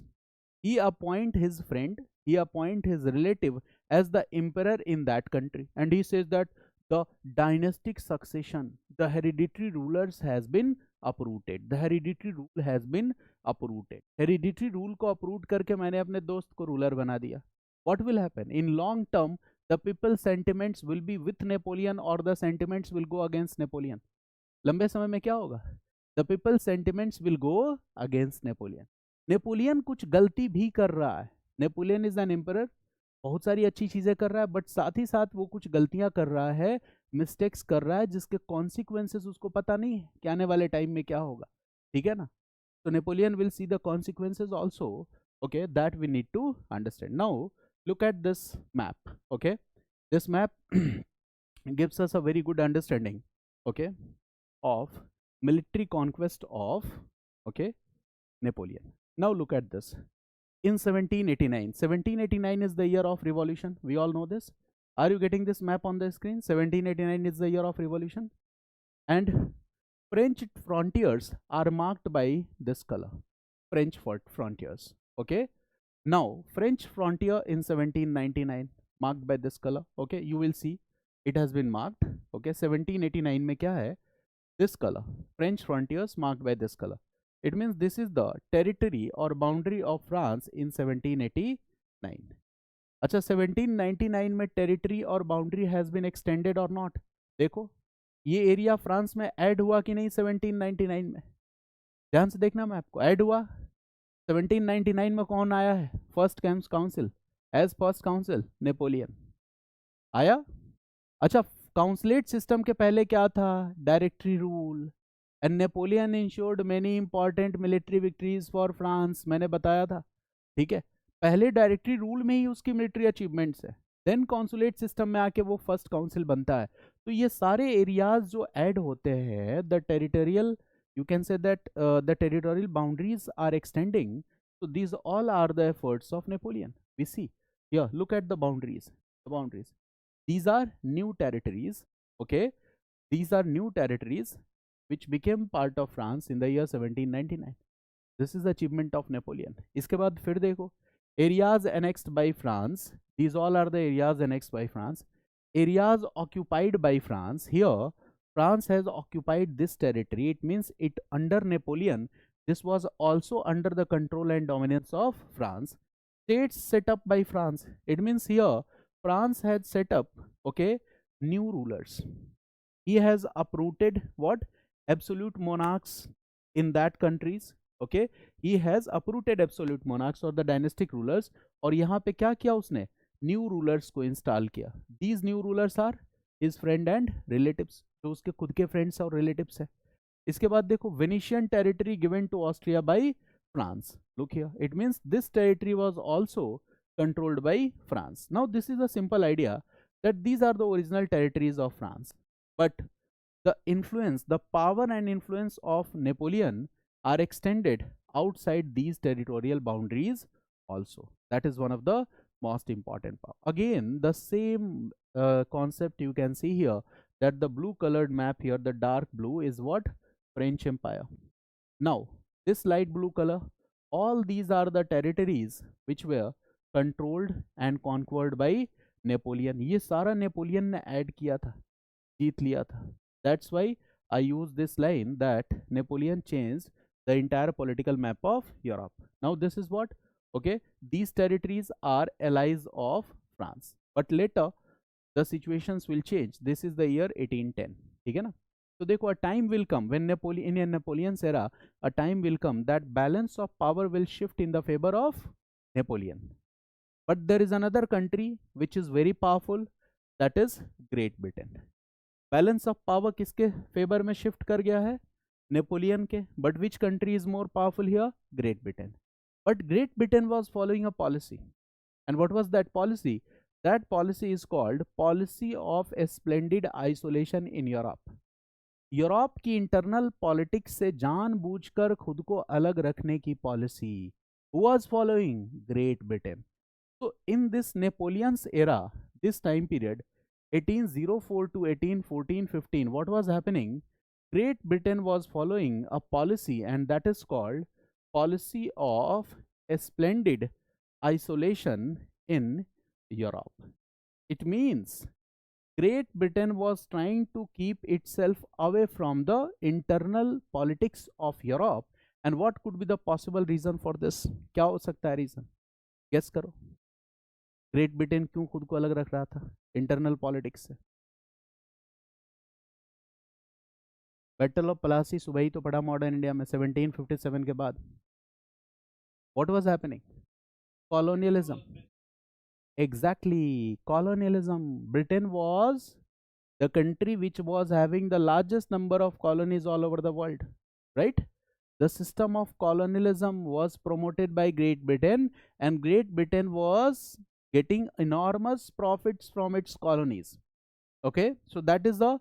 he appoint his friend, he appoint his relative as the emperor in that country, and he says that the dynastic succession, the hereditary rulers has been uprooted, the hereditary rule has been uprooted. Hereditary rule को uproot करके मैंने अपने दोस्त को ruler बना दिया. What will happen in long term, the people's sentiments will be with Napoleon, or the sentiments will go against Napoleon. लंबे समय में क्या होगा, the people's sentiments will go against Napoleon. Napoleon कुछ गलती भी कर रहा है, नेपोलियन इज एन एम्परर, बहुत सारी अच्छी चीजें कर रहा है, बट साथ ही साथ वो कुछ गलतियां कर रहा है, मिस्टेक्स कर रहा है, जिसके कॉन्सिक्वेंसेस उसको पता नहीं है कि आने वाले टाइम में क्या होगा, ठीक है ना. तो Napoleon will see the consequences also, okay, that we need to understand. Now look at this map, okay. This map gives us a very good understanding, okay, of military conquest of, okay, Napoleon. Now look at this. In 1789, 1789 is the year of revolution. We all know this. Are you getting this map on the screen? 1789 is the year of revolution, and French frontiers are marked by this color. French frontiers. Okay. Now French frontier in 1799 marked by this color. Okay, you will see it has been marked. Okay, 1789 में क्या है? This color. French frontiers marked by this color. It means this is the territory or boundary of France in 1789. अच्छा, 1799 में territory और boundary has been extended or not? देखो ये area France में add हुआ कि नहीं 1799 में? ध्यान से देखना मैप को, ऐड हुआ 1799 में, कौन आया है first council, as first council Napoleon आया। अच्छा, काउंसलेट सिस्टम के पहले क्या था, directory rule, and Napoleon ensured many important military victories for France, मैंने बताया था, ठीक है। पहले डायरेक्टरी रूल में ही उसकी मिलिट्री अचीवमेंट्स है, देन कॉन्सुलेट सिस्टम में आके वो फर्स्ट काउंसिल बनता है। तो ये सारे एरियाज जो ऐड होते हैं, the territorial, you can say that the territorial boundaries are extending, so these all are the efforts of Napoleon. We see here, look at the boundaries, these are new territories, okay, these are new territories which became part of France in the year 1799. This is the achievement of Napoleon. इसके बाद फिर देखो, areas annexed by France, these all are the areas annexed by France, areas occupied by France. Here France has occupied this territory, it means it under Napoleon this was also under the control and dominance of France. States set up by France, it means here France had set up, okay, new rulers. He has uprooted what, absolute monarchs in that countries, okay, he has uprooted absolute monarchs or the dynastic rulers, और यहाँ पे क्या किया उसने, new rulers को install किया। These new rulers are his friend and relatives, जो उसके खुद के फ्रेंड्स और रिलेटिव्स है। इसके बाद देखो, Venetian territory given to Austria by France, look here, it means this territory was also controlled by France. Now this is a simple idea that these are the original territories of France, but the influence, the power and influence of Napoleon are extended outside these territorial boundaries also. That is one of the most important part. Again the same concept you can see here, that the blue colored map here, the dark blue is what, French Empire. Now this light blue color, all these are the territories which were controlled and conquered by Napoleon. ये सारा Napoleon ने add किया था, जीत लिया था. That's why I use this line that Napoleon changed the entire political map of Europe. Now this is what, okay, these territories are allies of France, but later the situations will change. This is the year 1810, ठीक है ना. तो देखो, a time will come when Napoleon, in Napoleon's era, a time will come that balance of power will shift in the favor of Napoleon. But there is another country which is very powerful, that is Great Britain. Balance of power किसके favour में shift कर गया है, Napoleon के. But which country is more powerful here, great Britain. But great Britain was following a policy, and what was that policy, that policy is called policy of splendid isolation in Europe. Europe की internal politics से जानबूझकर खुद को अलग रखने की policy was following great Britain. So in this Napoleon's era, this time period, 1804 to 1814-15, what was happening? Great Britain was following a policy, and that is called policy of splendid isolation in Europe. It means Great Britain was trying to keep itself away from the internal politics of Europe. And what could be the possible reason for this? क्या हो सकता है reason? Guess करो. Great Britain क्यों खुद को अलग रख रहा था इंटरनल पॉलिटिक्स से? बैटल ऑफ प्लासी सुबह ही तो पढ़ा मॉडर्न इंडिया में 1757 के बाद. What was happening, colonialism. Exactly, colonialism. Britain was the country which was having the largest number of colonies all over the world, right? The system of colonialism was promoted by Great Britain, and Great Britain was getting enormous profits from its colonies. Okay, so that is the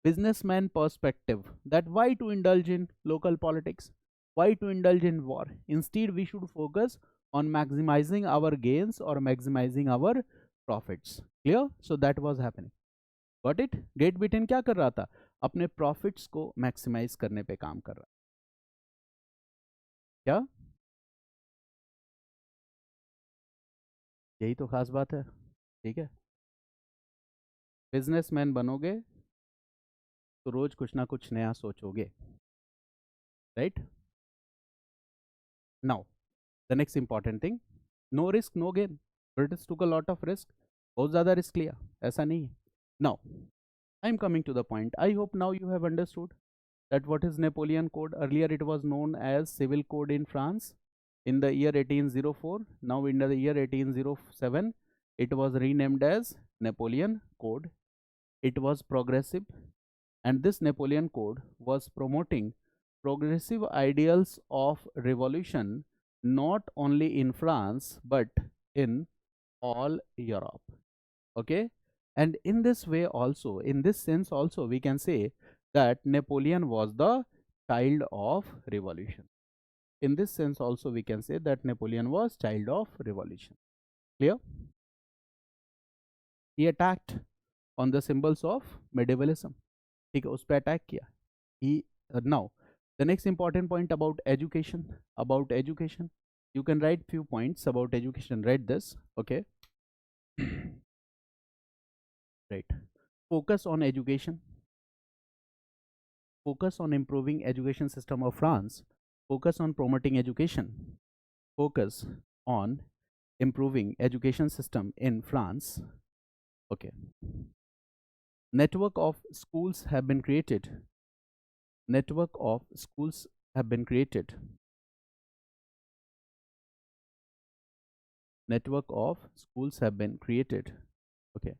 businessman perspective, that why to indulge in local politics, why to indulge in war. Instead we should focus on maximizing our gains or maximizing our profits. Clear? So that was happening. Got it? Great Britain क्या कर रहा था, अपने profits को maximize करने पे काम कर रहा. क्या यही तो खास बात है, ठीक है. बिजनेसमैन बनोगे तो रोज कुछ ना कुछ नया सोचोगे, right. Now the next important thing, no risk no gain. British took a lot of risk, बहुत ज़्यादा रिस्क लिया, ऐसा नहीं है. Now I am coming to the point. I hope now you have understood that what is Napoleon Code? Earlier it was known as Civil Code in France in the year 1804. Now in the year 1807, it was renamed as Napoleon Code. It was progressive, and this Napoleon Code was promoting progressive ideals of revolution not only in France but in all Europe. Okay, and in this way also, in this sense also, we can say that Napoleon was the child of revolution. In this sense also we can say that Napoleon was child of revolution. Clear? He attacked on the symbols of medievalism. ठीक है, उस पर attack किया. He now the next important point about education. About education, you can write few points about education. Write this. Okay. Right. Focus on education. Focus on improving education system of France. Focus on promoting education. Focus on improving education system in France. Okay. Network of schools have been created. Network of schools have been created. Network of schools have been created. Okay.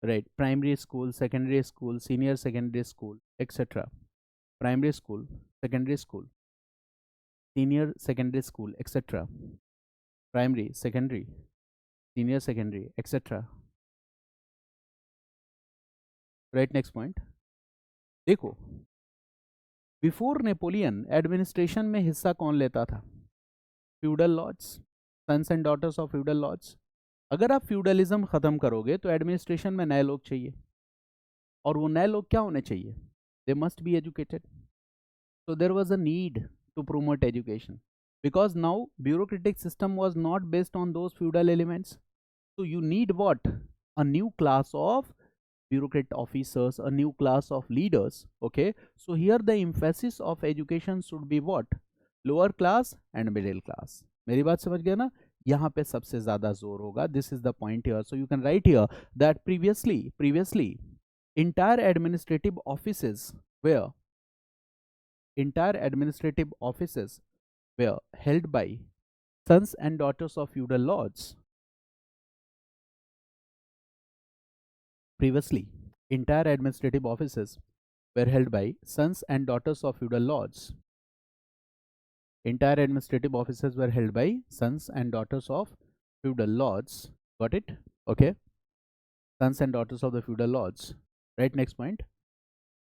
Right. Primary school, secondary school, senior secondary school, etc. Primary school, secondary school, senior secondary school, etc. Primary, secondary, senior secondary, etc. Right. Next point. देखो, before Napoleon administration में हिस्सा कौन लेता था? Feudal lords, sons and daughters of feudal lords. अगर आप feudalism खत्म करोगे तो एडमिनिस्ट्रेशन में नए लोग चाहिए, और वो नए लोग क्या होने चाहिए? They must be educated. So there was a need to promote education because now bureaucratic system was not based on those feudal elements. So you need what? A new class of bureaucrat officers, a new class of leaders. Okay, so here the emphasis of education should be what? Lower class and middle class. मेरी बात समझ गया ना? यहाँ पे सबसे ज्यादा जोर होगा. This is the point here. So you can write here that previously entire administrative offices were held by sons and daughters of feudal lords. Previously, entire administrative offices were held by sons and daughters of feudal lords. Entire administrative offices were held by sons and daughters of feudal lords. Got it? Okay. Sons and daughters of the feudal lords. Right, next point.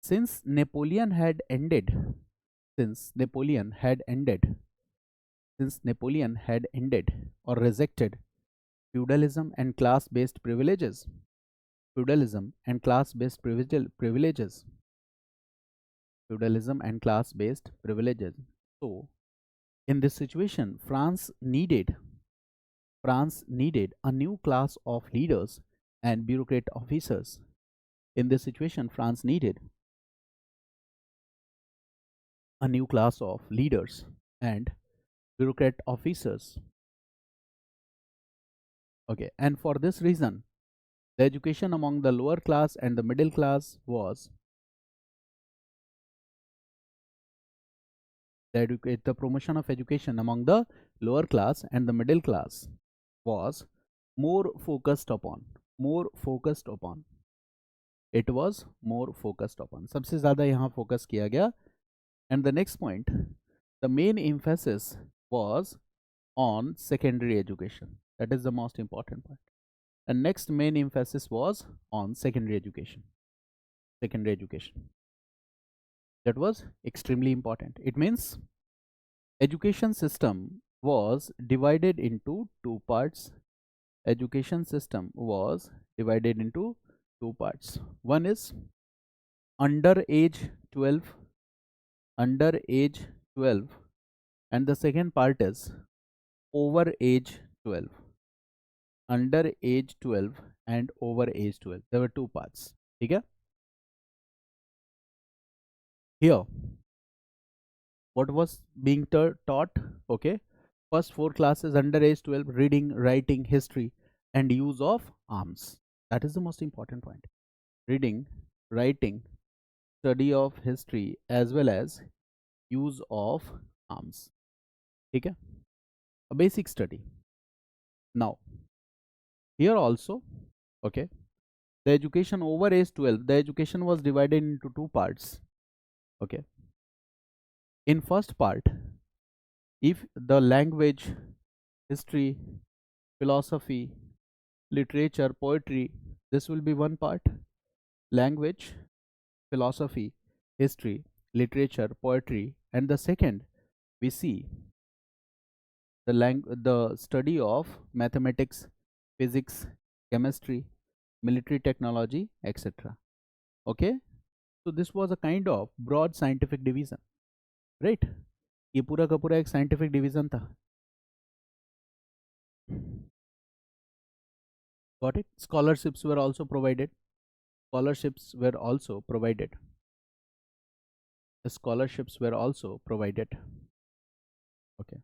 Since Napoleon had ended or rejected feudalism and class-based privileges. Feudalism and class-based privileges. Feudalism and class-based privileges. So, in this situation, France needed a new class of leaders and bureaucrat officers. In this situation, France needed a new class of leaders and bureaucrat officers. Okay, and for this reason, the education among the lower class and the middle class was the promotion of education among the lower class and the middle class was more focused upon. It was more focused upon. सबसे ज़्यादा यहाँ focus किया गया. And the next point, the main emphasis was on secondary education. That is the most important point. And next main emphasis was on secondary education. That was extremely important. It means education system was divided into two parts. Education system was divided into two parts. One is under age 12, and the second part is over age 12. Under age 12 and over age 12. There were two parts. Okay? Here, what was being taught? Okay, first 4 classes under age 12: reading, writing, history, and use of arms. That is the most important point. Reading, writing, study of history as well as use of arms. ठीक है, a basic study. Now here also, okay, the education over age 12, the education was divided into two parts. Okay, in first part, if the language, history, philosophy, literature, poetry, this will be one part. Language, philosophy, history, literature, poetry, and the second we see the study of mathematics, physics, chemistry, military technology, etc. Okay, so this was a kind of broad scientific division, right? ये पूरा का पूरा एक scientific division था. Got it? Scholarships were also provided. Scholarships were also provided. Scholarships were also provided. Okay.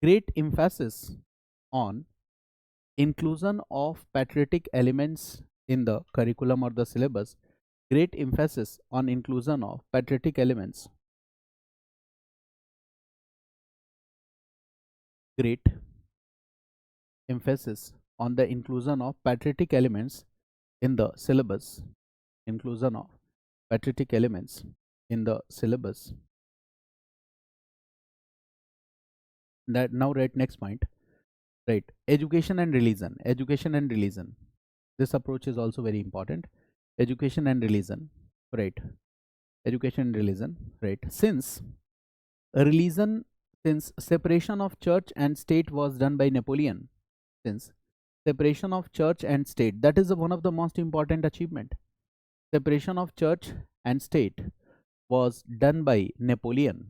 Great emphasis on inclusion of patriotic elements in the curriculum or the syllabus. Great emphasis on inclusion of patriotic elements. Great emphasis on the inclusion of patriotic elements in the syllabus. Inclusion of patriotic elements in the syllabus. That now right, next point, right, education and religion. Education and religion, this approach is also very important. Education and religion, right? Education and religion, right? Since religion, since separation of church and state was done by Napoleon, since separation of church and state, that is one of the most important achievement. Separation of church and state was done by Napoleon.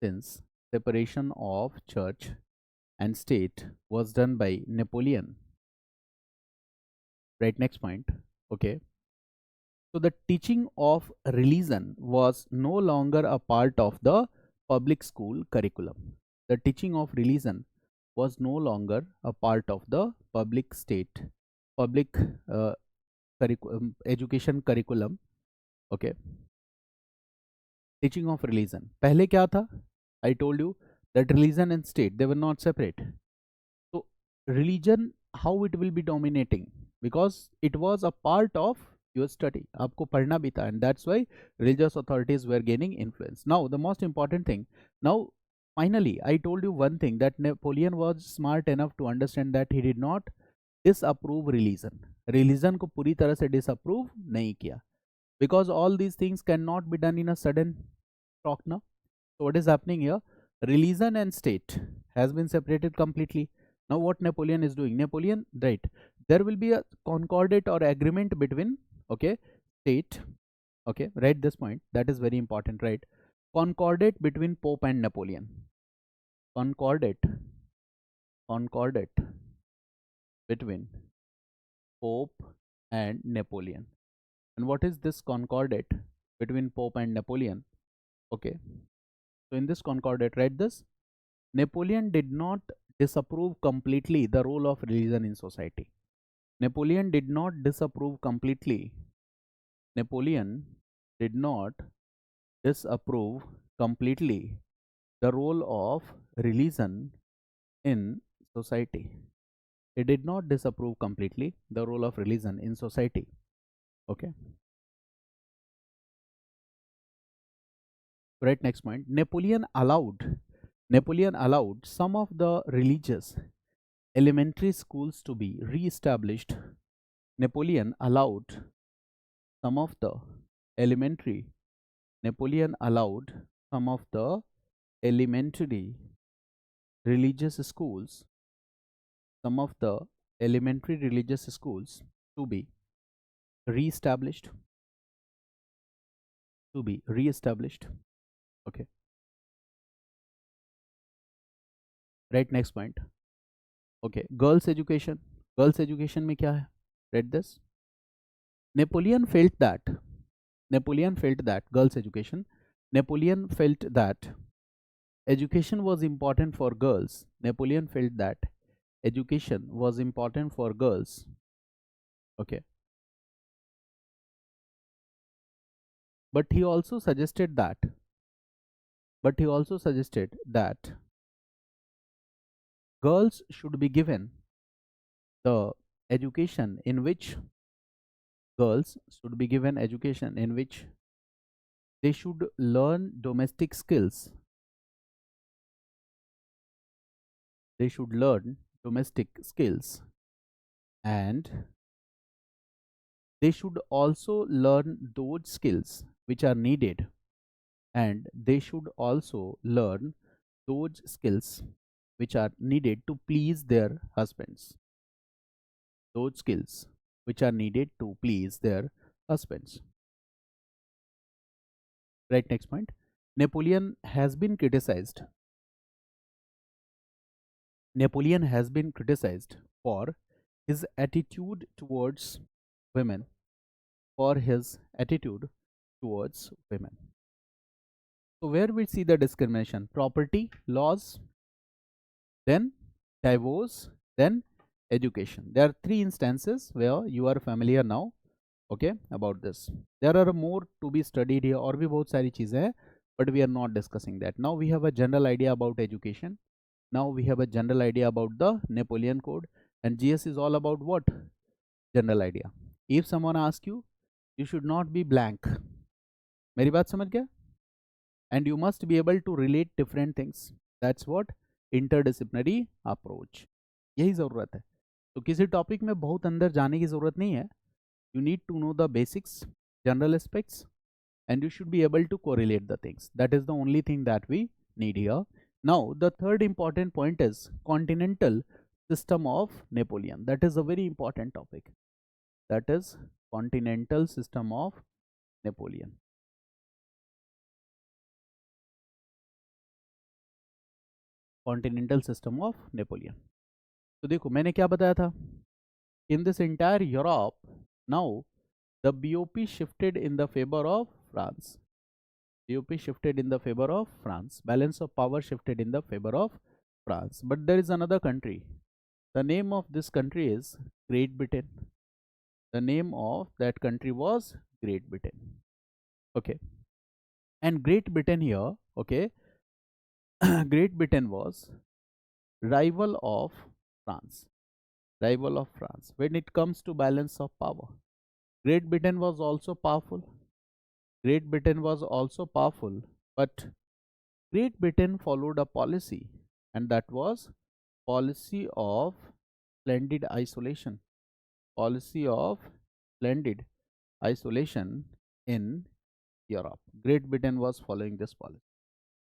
Since separation of church and state was done by Napoleon, right? Next point. Okay, so the teaching of religion was no longer a part of the public school curriculum. The teaching of religion was no longer a part of the public uh, education curriculum. Okay, teaching of religion. पहले क्या था? I told you that religion and state, they were not separate. So religion, how it will be dominating? Because it was a part of your study. आपको पढ़ना भी था, and that's why religious authorities were gaining influence. Now the most important thing. Now finally, I told you one thing, that Napoleon was smart enough to understand that he did not disapprove religion. Religion को पूरी तरह से disapprove नहीं किया. Because all these things cannot be done in a sudden talk now. So what is happening here? Religion and state has been separated completely. Now what Napoleon is doing? Napoleon, right, there will be a concordat or agreement between, okay, state, okay, write this point, that is very important, right? Concordat between Pope and Napoleon. Concordat between Pope and Napoleon. And what is this concordat between Pope and Napoleon? Okay, so in this concordat, write this: Napoleon did not disapprove completely the role of religion in society. Napoleon did not disapprove completely. Napoleon did not disapprove completely the role of religion in society. He did not disapprove completely the role of religion in society. Okay. Right, next point. Napoleon allowed some of the religious elementary schools to be re-established. Napoleon allowed some of the elementary religious schools, to be re-established. Okay, right, next point. Okay, girls education में क्या है? Read this. Napoleon felt that girls education. Napoleon felt that education was important for girls. Napoleon felt that education was important for girls. Okay. but he also suggested that girls should be given the education in which girls should be given education in which they should learn domestic skills. They should learn domestic skills, and they should also learn those skills which are needed, and they should also learn those skills which are needed to please their husbands. Those skills which are needed to please their husbands. Right, next point. Napoleon has been criticized. Napoleon has been criticized for his attitude towards women. For his attitude towards women. So where we see the discrimination? Property, laws, then divorce, then education. There are three instances where you are familiar now, okay, about this. There are more to be studied here, और भी बहुत सारी चीजें हैं, but we are not discussing that. Now we have a general idea about education. Now we have a general idea about the Napoleon Code, and GS is all about what? General idea. If someone asks you, you should not be blank. मेरी बात समझ गया? And you must be able to relate different things. That's what interdisciplinary approach. यही जरूरत है. तो किसी topic में बहुत अंदर जाने की जरूरत नहीं है. You need to know the basics, general aspects, and you should be able to correlate the things. That is the only thing that we need here. Now the third important point is continental system of Napoleon. That is a very important topic. That is continental system of Napoleon. Continental system of Napoleon. तो देखो मैंने क्या बताया था? In this entire Europe, now the BOP shifted in the favor of France. BOP shifted in the favor of France. Balance of power shifted in the favor of France. But there is another country. The name of this country is Great Britain. The name of that country was Great Britain. Okay. And Great Britain here, okay, Great Britain was rival of France. Rival of France. When it comes to balance of power, Great Britain was also powerful. Great Britain was also powerful, but Great Britain followed a policy, and that was policy of splendid isolation. Policy of splendid isolation in Europe. Great Britain was following this policy.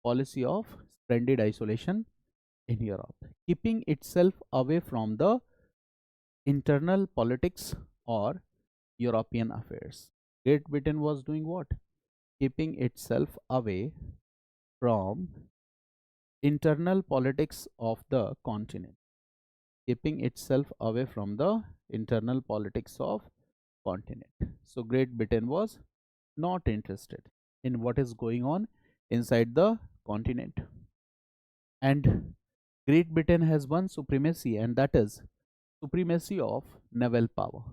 Policy of splendid isolation in Europe, keeping itself away from the internal politics or European affairs. Great Britain was doing what? Keeping itself away from internal politics of the continent. Keeping itself away from the internal politics of continent. So Great Britain was not interested in what is going on inside the continent. And Great Britain has one supremacy, and that is supremacy of naval power.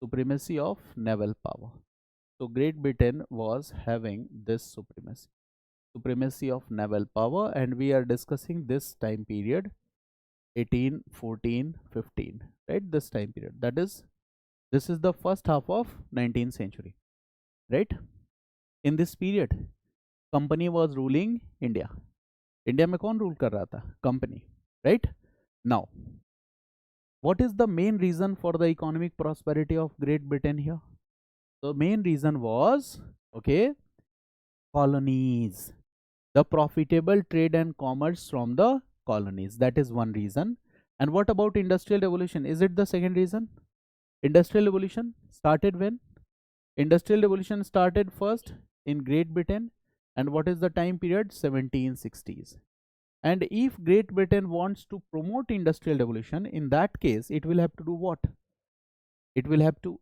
Supremacy of naval power. So Great Britain was having this supremacy of naval power, and we are discussing this time period 1814 15, right? This time period, that is, this is the first half of 19th century, right? In this period company was ruling India. India में कौन rule कर रहा था? Company, right? Now what is the main reason for the economic prosperity of Great Britain here? The main reason was, okay, colonies, the profitable trade and commerce from the colonies. That is one reason. And what about industrial revolution? Is it the second reason? Industrial revolution started when? Industrial revolution started first in Great Britain. And what is the time period? 1760s. And if Great Britain wants to promote industrial revolution, in that case it will have to do what? It will have to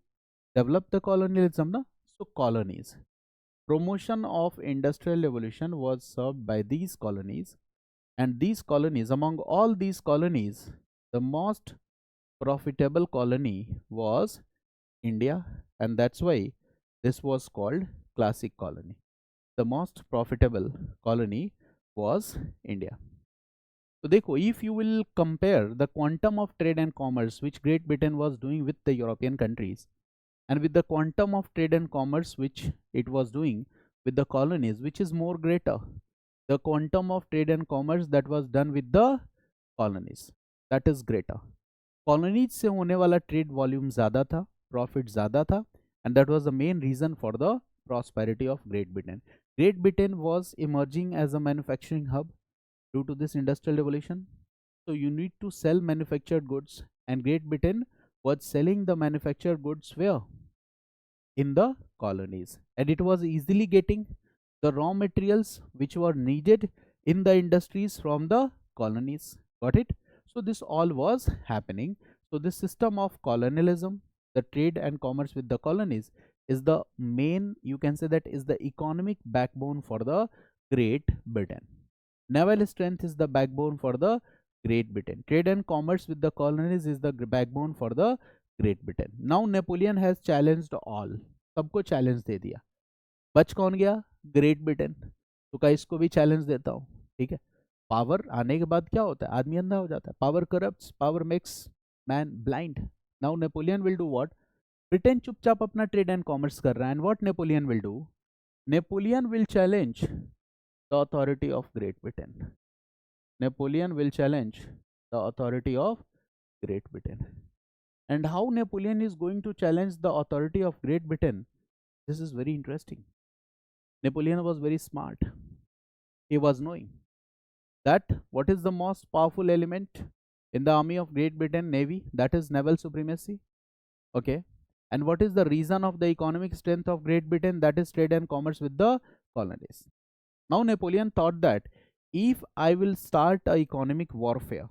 develop the colonialism, na? So colonies. Promotion of industrial revolution was served by these colonies, and these colonies, among all these colonies, the most profitable colony was India, and that's why this was called classic colony. The most profitable colony was India. So देखो, if you will compare the quantum of trade and commerce which Great Britain was doing with the European countries and with the quantum of trade and commerce which it was doing with the colonies, which is more greater? The quantum of trade and commerce that was done with the colonies, that is greater. Colonies से होने वाला trade volume ज़्यादा था, profit ज़्यादा था, and that was the main reason for the prosperity of Great Britain. Great Britain was emerging as a manufacturing hub due to this industrial revolution. So you need to sell manufactured goods, and Great Britain was selling the manufactured goods where? In the colonies, and it was easily getting the raw materials which were needed in the industries from the colonies. Got it? So this all was happening. So this system of colonialism, the trade and commerce with the colonies, is the main, you can say that is the economic backbone for the Great Britain. Naval strength is the backbone for the Great Britain. Trade and commerce with the colonies is the backbone for the Great Britain. Now Napoleon has challenged all. सबको challenge दे दिया. बच कौन गया? Great Britain. तो का इसको भी challenge देता हूँ. ठीक है. पावर आने के बाद क्या होता है? आदमी अंधा हो जाता है. Power corrupts, power makes man blind. Now Napoleon will do what? Britain चुपचाप अपना ट्रेड एंड कॉमर्स कर रहा है, and what Napoleon will do? Napoleon will challenge the authority of great Britain. Napoleon will challenge the authority of great Britain. And how Napoleon is going to challenge the authority of Great Britain? This is very interesting. Napoleon was very smart. He was knowing that what is the most powerful element in the army of Great Britain Navy? That is naval supremacy. Okay. And what is the reason of the economic strength of Great Britain? That is trade and commerce with the colonies. Now Napoleon thought that if I will start a economic warfare,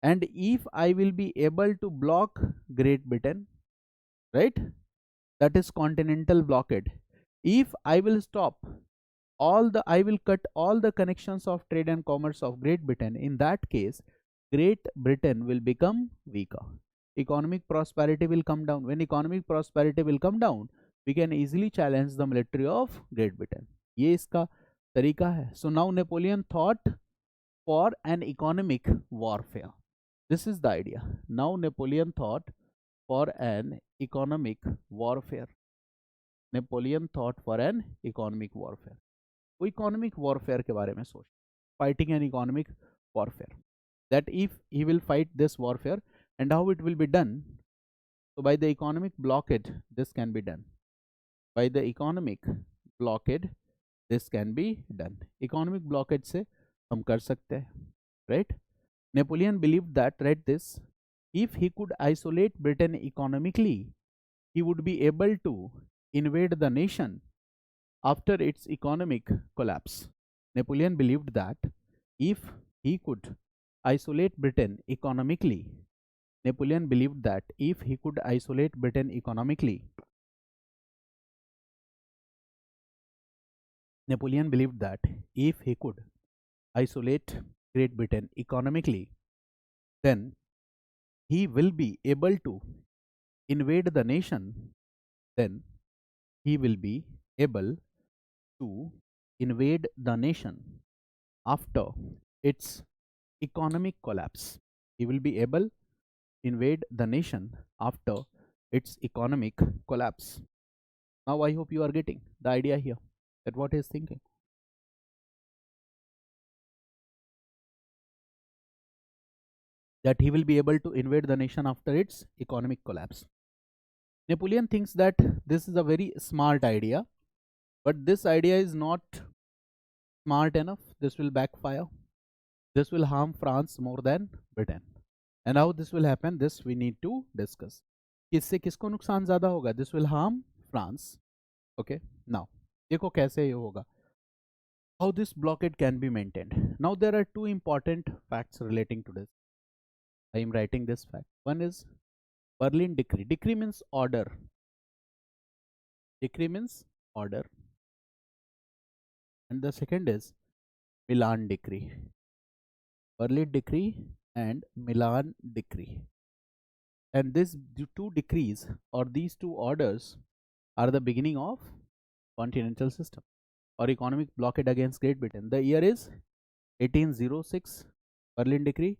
and if I will be able to block Great Britain, right, that is continental blockade. If I will stop I will cut all the connections of trade and commerce of Great Britain, in that case Great Britain will become weaker. Economic prosperity will come down. When economic prosperity will come down, we can easily challenge the military of Great Britain. ये इसका तरीका है. So now Napoleon thought for an economic warfare. This is the idea. Now Napoleon thought for an economic warfare. Napoleon thought for an economic warfare. वो economic warfare के बारे में सोच. Fighting an economic warfare. That if he will fight this warfare, and how it will be done? So by the economic blockade, this can be done. By the economic blockade, this can be done. Economic blockade से हम कर सकते हैं, right? Napoleon believed that, read this, if he could isolate Britain economically, he would be able to invade the nation after its economic collapse. Napoleon believed that if he could isolate Britain economically, Napoleon believed that if he could isolate Britain economically, Napoleon believed that if he could isolate Great Britain economically, then he will be able to invade the nation. Then he will be able to invade the nation after its economic collapse. He will be able to invade the nation after its economic collapse. Now I hope you are getting the idea here, that what he is thinking. That he will be able to invade the nation after its economic collapse. Napoleon thinks that this is a very smart idea, but this idea is not smart enough. This will backfire. This will harm France more than Britain. And how this will happen, this we need to discuss. किससे किसको नुकसान ज़्यादा होगा? This will harm France. Okay. Now, देखो कैसे ये होगा. How this blockade can be maintained. Now there are two important facts relating to this. I am writing this fact. One is Berlin Decree. Decree means order. Decree means order. And the second is Milan Decree. Berlin Decree and Milan Decree. And these two decrees or these two orders are the beginning of continental system or economic blockade against Great Britain. The year is 1806, Berlin Decree,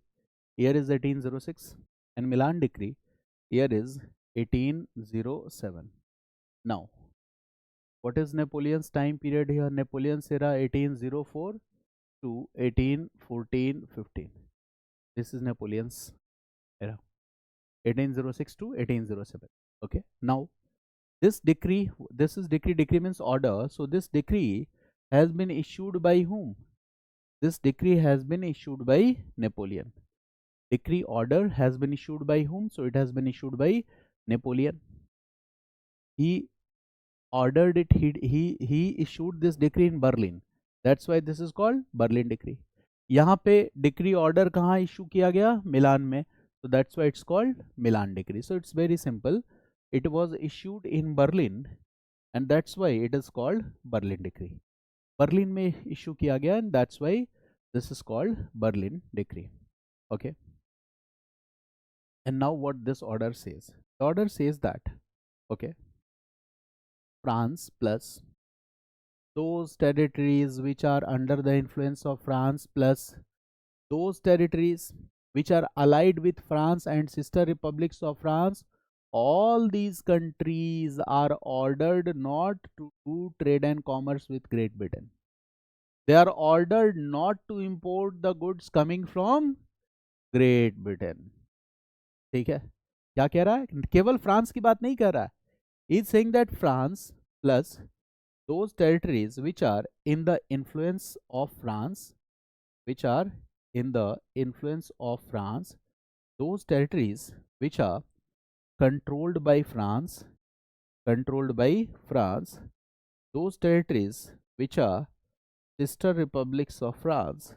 year is 1806, and Milan Decree, year is 1807. Now, what is Napoleon's time period here? Napoleon's era 1804 to 1814-15. This is Napoleon's era, 1806 to 1807. Okay. Now, this decree, this is decree means order. So this decree has been issued by whom? This decree has been issued by Napoleon. Decree order has been issued by whom? So it has been issued by Napoleon. He ordered it, he issued this decree in Berlin. That's why this is called Berlin Decree. यहाँ पे decree order कहाँ issue किया गया? मिलान में. So that's why it's called Milan Decree. So it's very simple. It was issued in Berlin and that's why it is called Berlin Decree. Berlin में issue किया गया and that's why this is called Berlin Decree. Okay. And now what this order says? The order says that, okay, France plus those territories which are under the influence of France plus those territories which are allied with France and sister republics of France, all these countries are ordered not to do trade and commerce with Great Britain. They are ordered not to import the goods coming from Great Britain. ठीक है, क्या कह रहा है? केवल France की बात नहीं कर रहा है. He is saying that France plus those territories which are in the influence of France, which are in the influence of France, those territories which are controlled by France, those territories which are sister republics of France.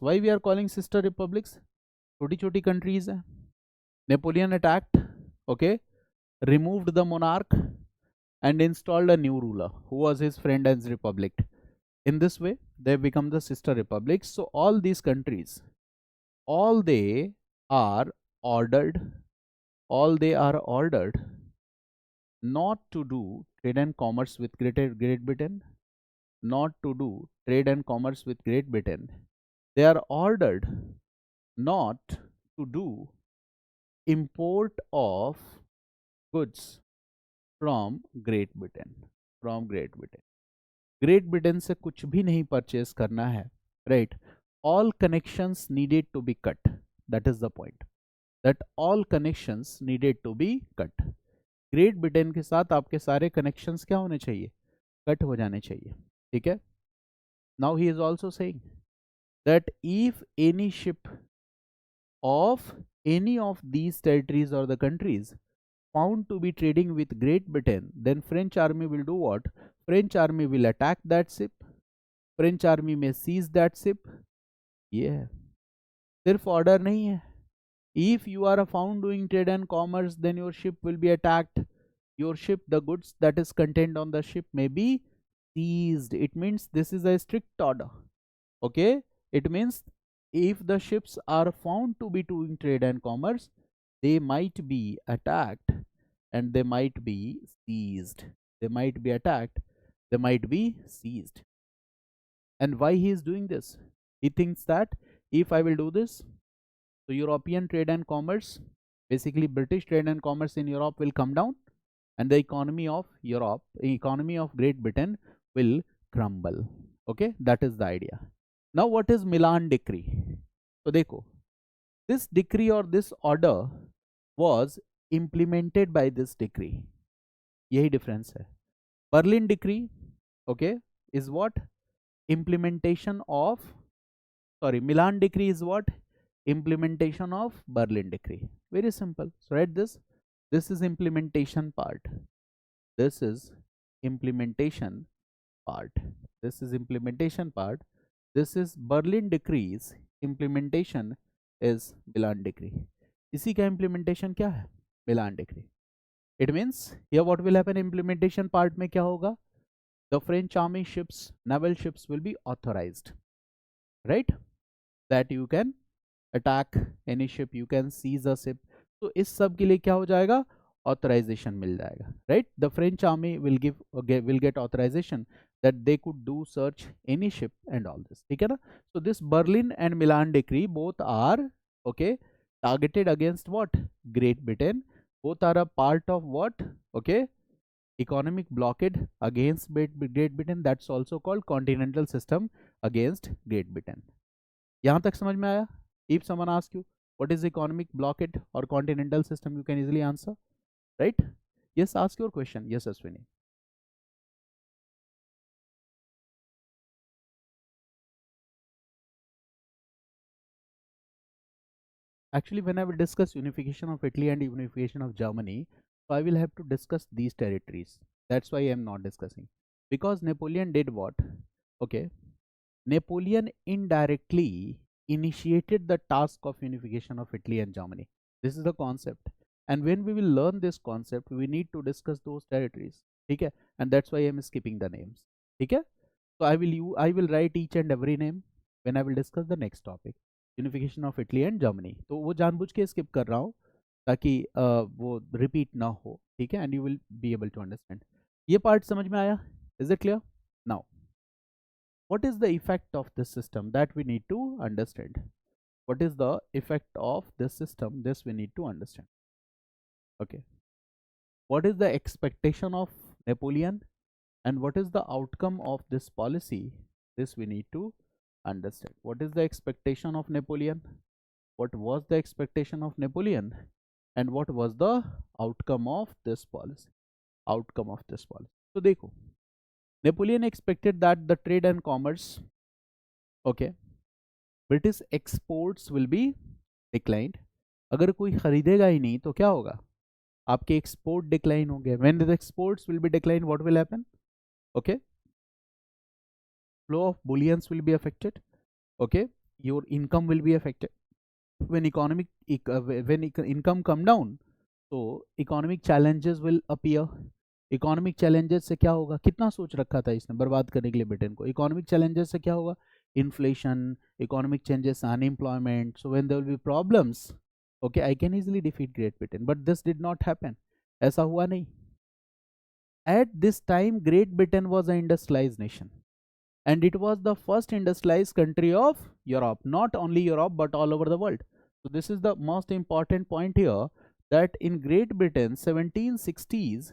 Why we are calling sister republics? छोटी छोटी countries है. Napoleon attacked, okay, removed the monarch and installed a new ruler who was his friend and republic. In this way, they become the sister republics. So all these countries, all they are ordered not to do trade and commerce with Great Britain, not to do trade and commerce with Great Britain. They are ordered not to do import of goods from Great Britain. Great Britain से कुछ भी नहीं purchase करना है, right? All connections needed to be cut. That is the point. That all connections needed to be cut. Great Britain के साथ आपके सारे connections क्या होने चाहिए? Cut हो जाने चाहिए. ठीक है? Now he is also saying that if any ship of any of these territories or the countries found to be trading with Great Britain, then French army will do what? French army will attack that ship. French army may seize that ship. Yeah. सिर्फ order नहीं है. If you are found doing trade and commerce, then your ship will be attacked. Your ship, the goods that is contained on the ship may be seized. It means this is a strict order. Okay. It means if the ships are found to be doing trade and commerce, they might be attacked and they might be seized. They might be attacked, they might be seized. And why he is doing this? He thinks that if I will do this, so European trade and commerce, basically British trade and commerce in Europe will come down and the economy of Europe, economy of Great Britain will crumble. Okay, that is the idea. Now what is Milan Decree? So देखो, this decree or this order was implemented by this decree. यही difference है. Berlin Decree, okay, is what? Implementation of, sorry, Milan Decree is what? Implementation of Berlin Decree. Very simple. So write this. This is implementation part. This is implementation part. This is implementation part. This is Berlin Decree's implementation is Milan Decree. इसी का implementation क्या है? Milan Decree. It means here what will happen? Implementation part में क्या होगा? The French army ships, naval ships will be authorized, right? That you can attack any ship, you can seize a ship. तो इस सब के लिए क्या हो जाएगा? ऑथराइजेशन मिल जाएगा, right. The French army will get authorization that they could do search any ship and all this, ठीक है ना. So this Berlin and Milan decree both are okay targeted against what? Great Britain. Both are a part of what? Okay, economic blockade against Great Britain. That's also called continental system against Great Britain. यहाँ तक समझ में आया? If someone asks you what is economic blockade or continental system, you can easily answer, right? Yes, ask your question. Yes, Ashwini. Actually, when I will discuss unification of Italy and unification of Germany, so I will have to discuss these territories. That's why I am not discussing. Because Napoleon did what? Okay. Napoleon indirectly initiated the task of unification of Italy and Germany. This is the concept. And when we will learn this concept, we need to discuss those territories. Okay? And that's why I am skipping the names. Okay? So I will write each and every name when I will discuss the next topic. Unification of Italy and Germany. तो वो जानबूझ के skip कर रहा हूँ ताकि वो repeat ना हो, ठीक है. And you will be able to understand. ये पार्ट समझ में आया? Is it clear? Now what is the effect of this system? That we need to understand. What is the effect of this system? This we need to understand. Okay, what is the expectation of Napoleon and what is the outcome of this policy? This we need to understand. What is the expectation of Napoleon? What was the expectation of Napoleon and what was the outcome of this policy? Outcome of this policy. So देखो, Napoleon expected that the trade and commerce, okay, British exports will be declined. अगर कोई खरीदेगा ही नहीं तो क्या होगा? आपके export decline होंगे. When the exports will be declined, what will happen? Okay, flow of bullions will be affected. Okay, your income will be affected. When income come down, so economic challenges will appear. Economic challenges से क्या होगा? कितना सोच रखा था इसने बर्बाद करने के लिए ब्रिटेन को. इकोनॉमिक चैलेंजेस से क्या होगा? Inflation, economic changes, unemployment. So when there will be problems, okay, I can easily defeat Great Britain. But this did not happen. ऐसा हुआ नहीं. At this time Great Britain was a industrialized nation and it was the first industrialized country of Europe, not only Europe but all over the world. So this is the most important point here, that in Great Britain 1760s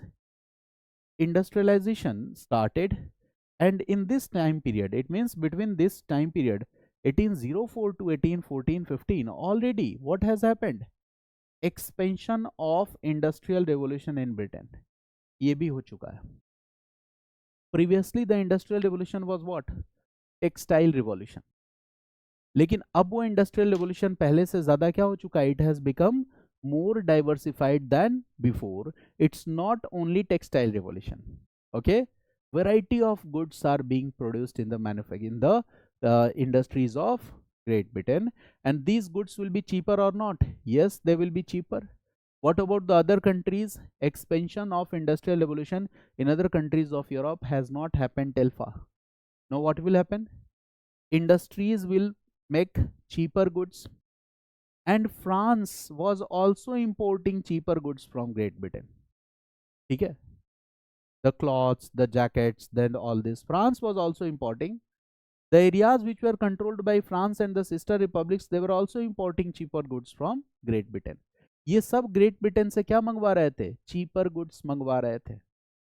industrialization started, and in this time period, it means between this time period 1804 to 1814-15, already what has happened? Expansion of industrial revolution in Britain. ये भी हो चुका है. Previously the industrial revolution was what? Textile revolution. लेकिन अब वो industrial revolution पहले से ज्यादा क्या हो चुका है? It has become more diversified than before. It's not only textile revolution. Okay, variety of goods are being produced in the manufacturing, in the industries of Great Britain, and these goods will be cheaper or not? Yes, they will be cheaper. What about the other countries? Expansion of industrial revolution in other countries of Europe has not happened till far. Now what will happen? Industries will make cheaper goods, and France was also importing cheaper goods from Great Britain. ठीक है? The cloths, the jackets, then all this, France was also importing. The areas which were controlled by France and the sister republics, they were also importing cheaper goods from Great Britain. ये सब Great Britain से क्या मंगवा रहे थे? Cheaper goods मंगवा रहे थे.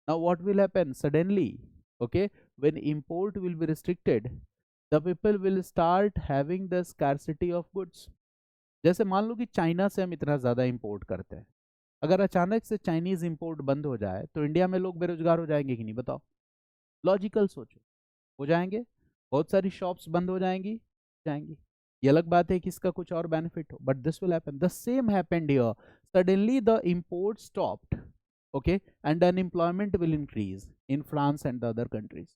Now what will happen? Suddenly, okay, when import will be restricted, the people will start having the scarcity of goods. जैसे मान लो कि चाइना से हम इतना ज़्यादा इंपोर्ट करते हैं, अगर अचानक से चाइनीज़ इंपोर्ट बंद हो जाए तो इंडिया में लोग बेरोजगार हो जाएंगे कि नहीं? बताओ, लॉजिकल सोचो. हो जाएंगे. बहुत सारी शॉप्स बंद हो जाएंगी. ये अलग बात है कि इसका कुछ और बेनिफिट हो, but this will happen. The same happened here. Suddenly the import stopped, okay, and unemployment will increase in France and the other countries.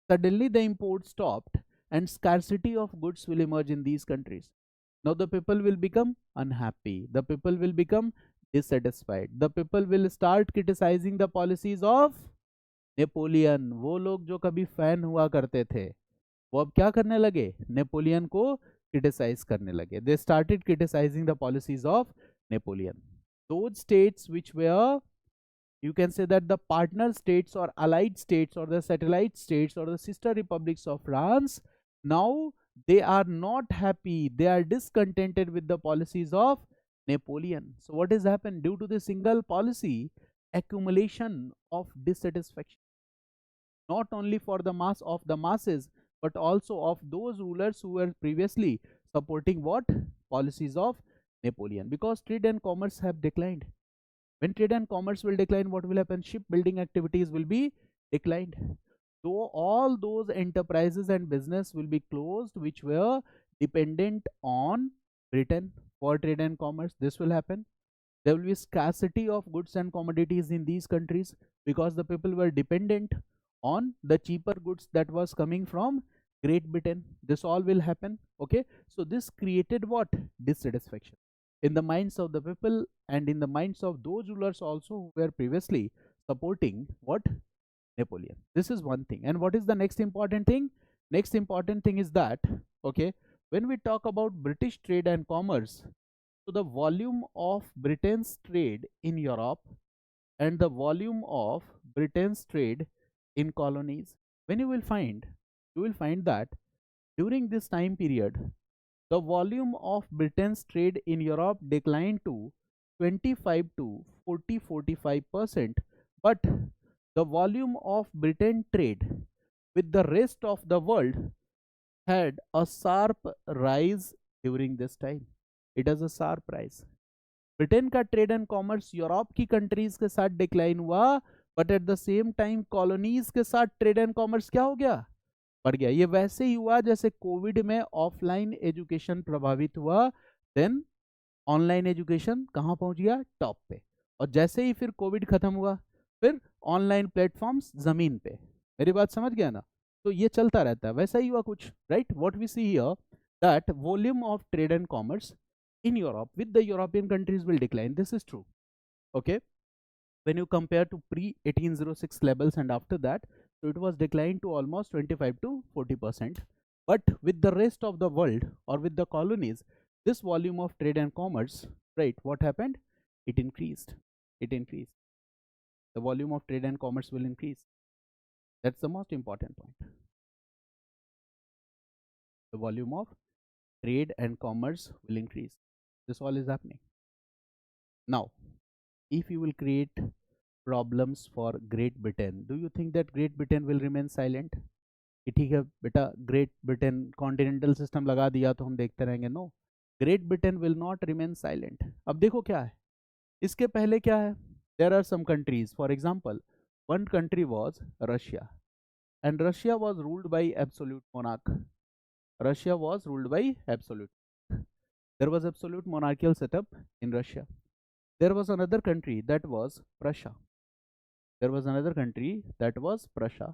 Suddenly the import stopped and scarcity of goods will emerge in these countries. Now the people will become unhappy, the people will become dissatisfied, the people will start criticizing the policies of Napoleon. वो लोग जो कभी fan हुआ करते थे, वो अब क्या करने लगे? नेपोलियन को क्रिटिसाइज करने लगे. They started criticizing the policies of Napoleon. those states which were, you can say that the partner states or allied states or the satellite states or the sister republics of France, now they are not happy, they are discontented with the policies of Napoleon. So what has happened? Due to the single policy, accumulation of dissatisfaction, not only for the mass of the masses, but also of those rulers who were previously supporting what policies of Napoleon, because trade and commerce have declined. When trade and commerce will decline, what will happen? Shipbuilding activities will be declined. So all those enterprises and business will be closed which were dependent on Britain for trade and commerce. This will happen. There will be scarcity of goods and commodities in these countries because the people were dependent on the cheaper goods that was coming from Great Britain. This all will happen. Okay, so this created what? Dissatisfaction in the minds of the people and in the minds of those rulers also who were previously supporting what? Napoleon. This is one thing. And what is the next important thing? Next important thing is that, okay, when we talk about British trade and commerce, so the volume of Britain's trade in Europe and the volume of Britain's trade in colonies, when you will find that during this time period, the volume of Britain's trade in Europe declined to 25 to 45%, but the volume of Britain trade with the rest of the world had a sharp rise during this time. It has a sharp rise. Britain का trade and commerce Europe की countries के साथ decline हुआ, but at the same time colonies के साथ trade and commerce क्या हो गया? बढ़ गया. ये वैसे ही हुआ जैसे कोविड में ऑफलाइन एजुकेशन प्रभावित हुआ, देन ऑनलाइन एजुकेशन कहाँ पहुंच गया? टॉप पे. और जैसे ही फिर कोविड खत्म हुआ, फिर ऑनलाइन प्लेटफॉर्म्स जमीन पे. मेरी बात समझ गया ना? तो ये चलता रहता है, वैसा ही हुआ कुछ, right? What we see here that volume of trade and commerce in Europe with the European countries will decline. This is true. Okay, when you compare to pre 1806 levels and after that, so it was declined to almost 25 to 40%. But with the rest of the world or with the colonies, this volume of trade and commerce, right, what happened? It increased. It increased. The volume of trade and commerce will increase. That's the most important point. The volume of trade and commerce will increase. This all is happening. Now, if you will create problems for Great Britain, do you think that Great Britain will remain silent? कि ठीक है बेटा, great Britain continental system लगा दिया तो हम देखते रहेंगे? No, Great Britain will not remain silent. अब देखो क्या है, इसके पहले क्या है? There are some countries, for example one country was Russia, and Russia was ruled by absolute monarch. Russia was ruled by absolute. There was absolute monarchical setup in Russia. There was another country that was Prussia. There was another country that was Prussia.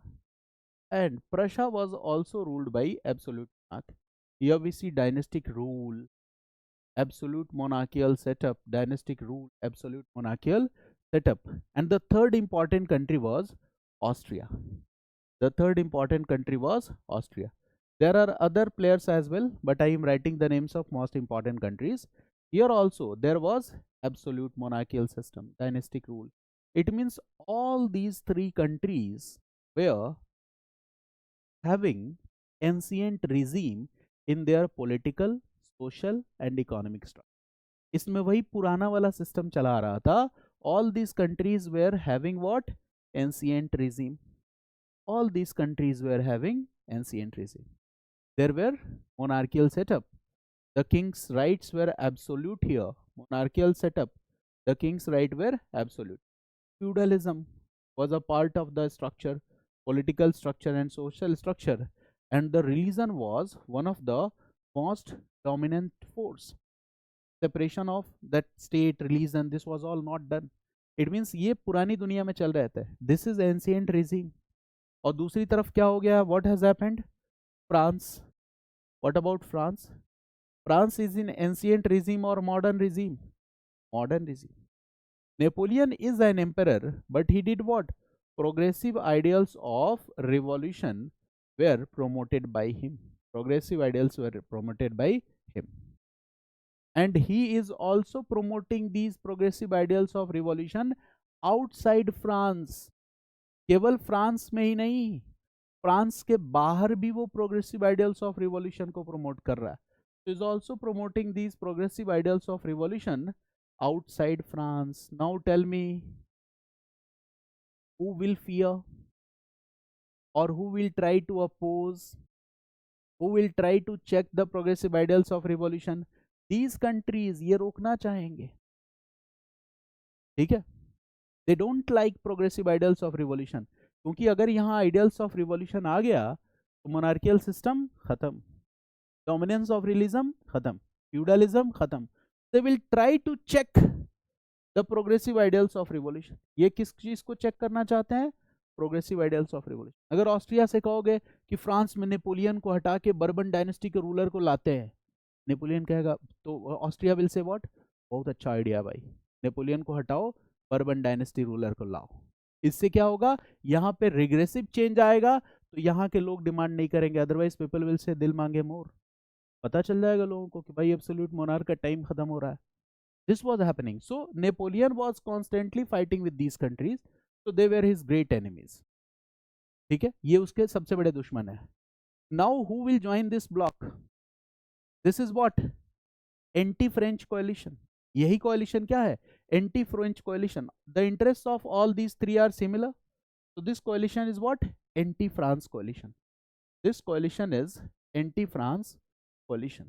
And Prussia was also ruled by absolute monarch. Here we see dynastic rule, absolute monarchical setup, dynastic rule, absolute monarchical setup. And the third important country was Austria. The third important country was Austria. There are other players as well, but I am writing the names of most important countries. Here also there was absolute monarchical system, dynastic rule. It means all these three countries were having ancient regime in their political, social and economic structure. इसमें वही पुराना वाला system चला रहा था. All these countries were having what? Ancient regime. All these countries were having ancient regime. There were monarchical setup. The king's rights were absolute here. Monarchical setup. The king's right were absolute. Feudalism was a part of the structure, political structure and social structure, and the religion was one of the most dominant force. Separation of that state, religion, this was all not done. It means ये पुरानी दुनिया में चल रहा था. This is ancient regime. और दूसरी तरफ क्या हो गया? What has happened? France. What about France? France is in ancient regime or modern regime? Modern regime. Napoleon is an emperor, but he did what? Progressive ideals of revolution were promoted by him. Progressive ideals were promoted by him. and he is also promoting these progressive ideals of revolution outside France. केवल France में ही नहीं, France के बाहर भी वो progressive ideals of revolution को promote कर रहा है. Is also promoting these progressive ideals of revolution outside France. Now tell me, who will fear or who will try to oppose, who will try to check the progressive ideals of revolution? These countries ये रोकना चाहेंगे. ठीक है, they don't like progressive ideals of revolution, क्योंकि अगर यहाँ ideals of revolution आ गया तो monarchical system खत्म, dominance of realism खत्म, feudalism खत्म. They will try to check the progressive ideals of revolution. ये किस चीज को चेक करना चाहते हैं? Progressive ideals of revolution. अगर ऑस्ट्रिया से कहोगे कि फ्रांस में नेपोलियन को हटा के बर्बन डायनेस्टी के रूलर को लाते हैं, नेपोलियन कहेगा, तो ऑस्ट्रिया विल से व्हाट, बहुत अच्छा आइडिया भाई, नेपोलियन को हटाओ, बर्बन डायनेस्टी रूलर को लाओ. इससे क्या होगा, यहाँ पे रिग्रेसिव चेंज आएगा, तो यहाँ के लोग डिमांड नहीं करेंगे, अदरवाइज पीपल विल से दिल मांगे मोर. पता चल जाएगा लोगों को कि भाई एब्सोल्यूट मोनार्क का टाइम खत्म हो रहा है. This was happening. So Napoleon was constantly fighting with these countries. So they were his great enemies. ठीक है, ये उसके सबसे बड़े दुश्मन है. Now who will join this block? This is what? Anti-French coalition. यही coalition क्या है? Anti-French coalition. The interests of all these three are similar. So this coalition is what? Anti-France coalition. This coalition is anti-France coalition.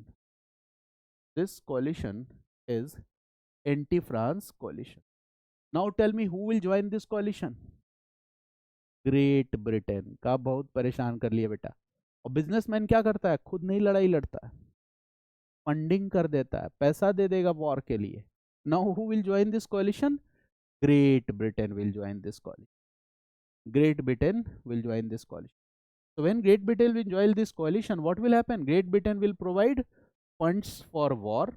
This coalition is anti-France coalition. Now tell me, who will join this coalition? Great Britain का बहुत परेशान कर लिया बेटा. और businessman क्या करता है, खुद नहीं लड़ाई लड़ता है, फंडिंग कर देता है, पैसा दे देगा वॉर के लिए. Now who will join this कोalition? Great Britain will join this कोalition. Great Britain will join this coalition. So when Great Britain will join this coalition, what will happen? Great Britain will provide funds for war,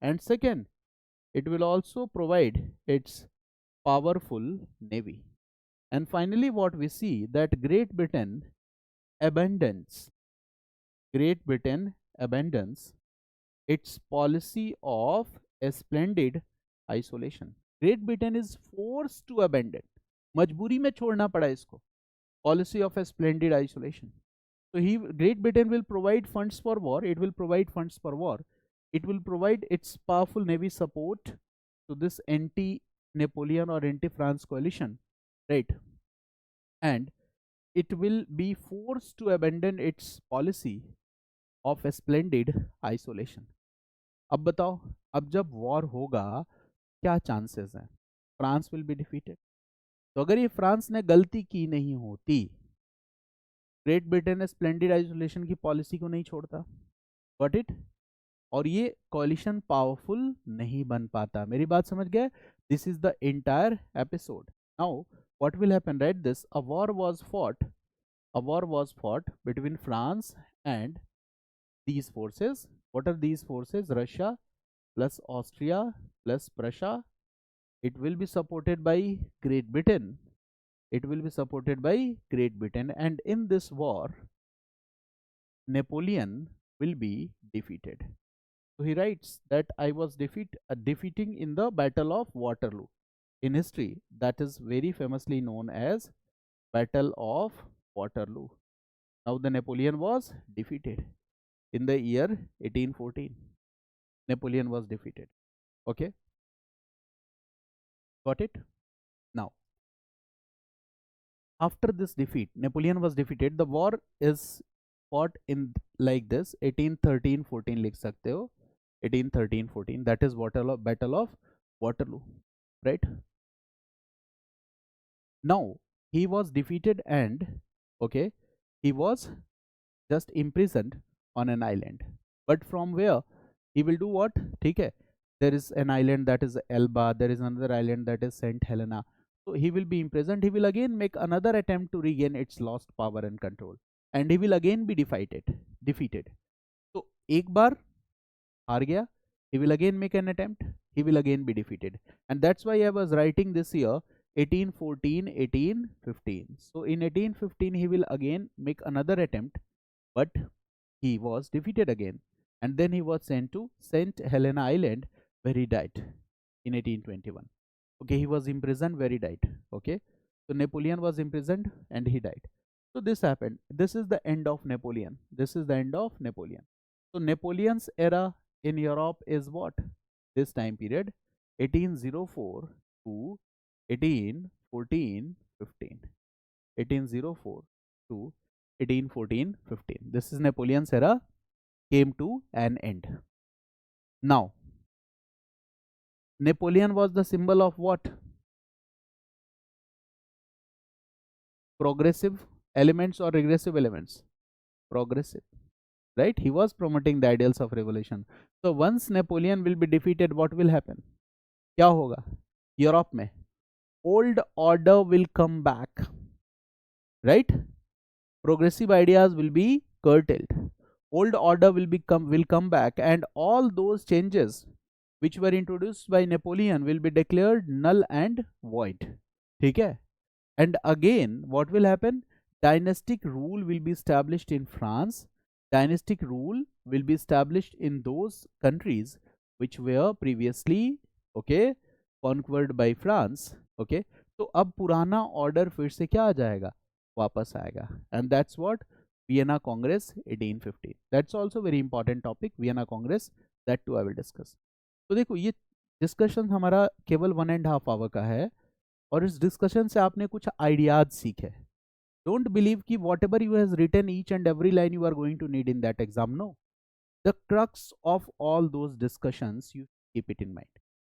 and second, it will also provide its powerful navy. And finally, what we see, that Great Britain abandons its policy of a splendid isolation. Great Britain is forced to abandon, मजबूरी में छोड़ना पड़ा इसको, policy of a splendid isolation. So Great Britain will provide funds for war, it will provide funds for war, it will provide its powerful navy support to this anti-Napoleon or anti-France coalition, right? And it will be forced to abandon its policy of a splendid isolation. अब बताओ, अब जब war होगा क्या chances हैं? France will be defeated. तो अगर ये फ्रांस ने गलती की नहीं होती, ग्रेट ब्रिटेन ने स्प्लेंडेड आइसोलेशन की पॉलिसी को नहीं छोड़ता, गॉट इट, और ये कोalition पावरफुल नहीं बन पाता. मेरी बात समझ गए? This is the entire episode. Now what will happen, right? This a war was fought between France and these forces. What are these forces? Russia plus Austria plus Prussia. It will be supported by Great Britain. And in this war, Napoleon will be defeated. So he writes that I was defeating in the Battle of Waterloo. In history, that is very famously known as Battle of Waterloo. Now the Napoleon was defeated in the year 1814. Napoleon was defeated. Okay, got it? Now after this defeat, Napoleon was defeated. The war is fought in like this, 1813-14 लिख सकते हो, 1813-14, that is Battle of Waterloo, right? Now he was defeated and okay, he was just imprisoned on an island. But from where he will do what? ठीक है, there is an island that is Elba, there is another island that is Saint Helena. So he will be imprisoned. He will again make another attempt to regain its lost power and control, and he will again be defeated. So एक बार हार गया, he will again make an attempt, he will again be defeated. And that's why I was writing this year 1814, 1815. So in 1815 he will again make another attempt, but he was defeated again. and then he was sent to St. Helena Island, where he died in 1821. Okay, he was imprisoned where he died. Okay, so Napoleon was imprisoned and he died. So this happened. This is the end of Napoleon. This is the end of Napoleon. So Napoleon's era in Europe is what? This time period, 1804 to 1814 15. 1804 to 1814 15. This is Napoleon's era came to an end. Now, Napoleon was the symbol of what? Progressive elements or regressive elements? Progressive, right? He was promoting the ideals of revolution. So once Napoleon will be defeated, what will happen? क्या होगा Europe में? Old order will come back, right? Progressive ideas will be curtailed. Old order will come back, and all those changes which were introduced by Napoleon will be declared null and void. ठीक है? And again, what will happen? Dynastic rule will be established in France. Dynastic rule will be established in those countries which were previously, okay, conquered by France. Okay, तो अब पुराना order फिर से क्या आ जाएगा? वापस आएगा. And that's what Vienna Congress 1815. That's also very important topic, Vienna Congress. That too I will discuss. तो देखो, ये डिस्कशन हमारा केवल 1.5 आवर का है, और इस डिस्कशन से आपने कुछ आइडियाज सीखे. डोंट बिलीव कि whatever you has written each and every line you are going to need in that exam. No, the crux of all those discussions you keep it in mind.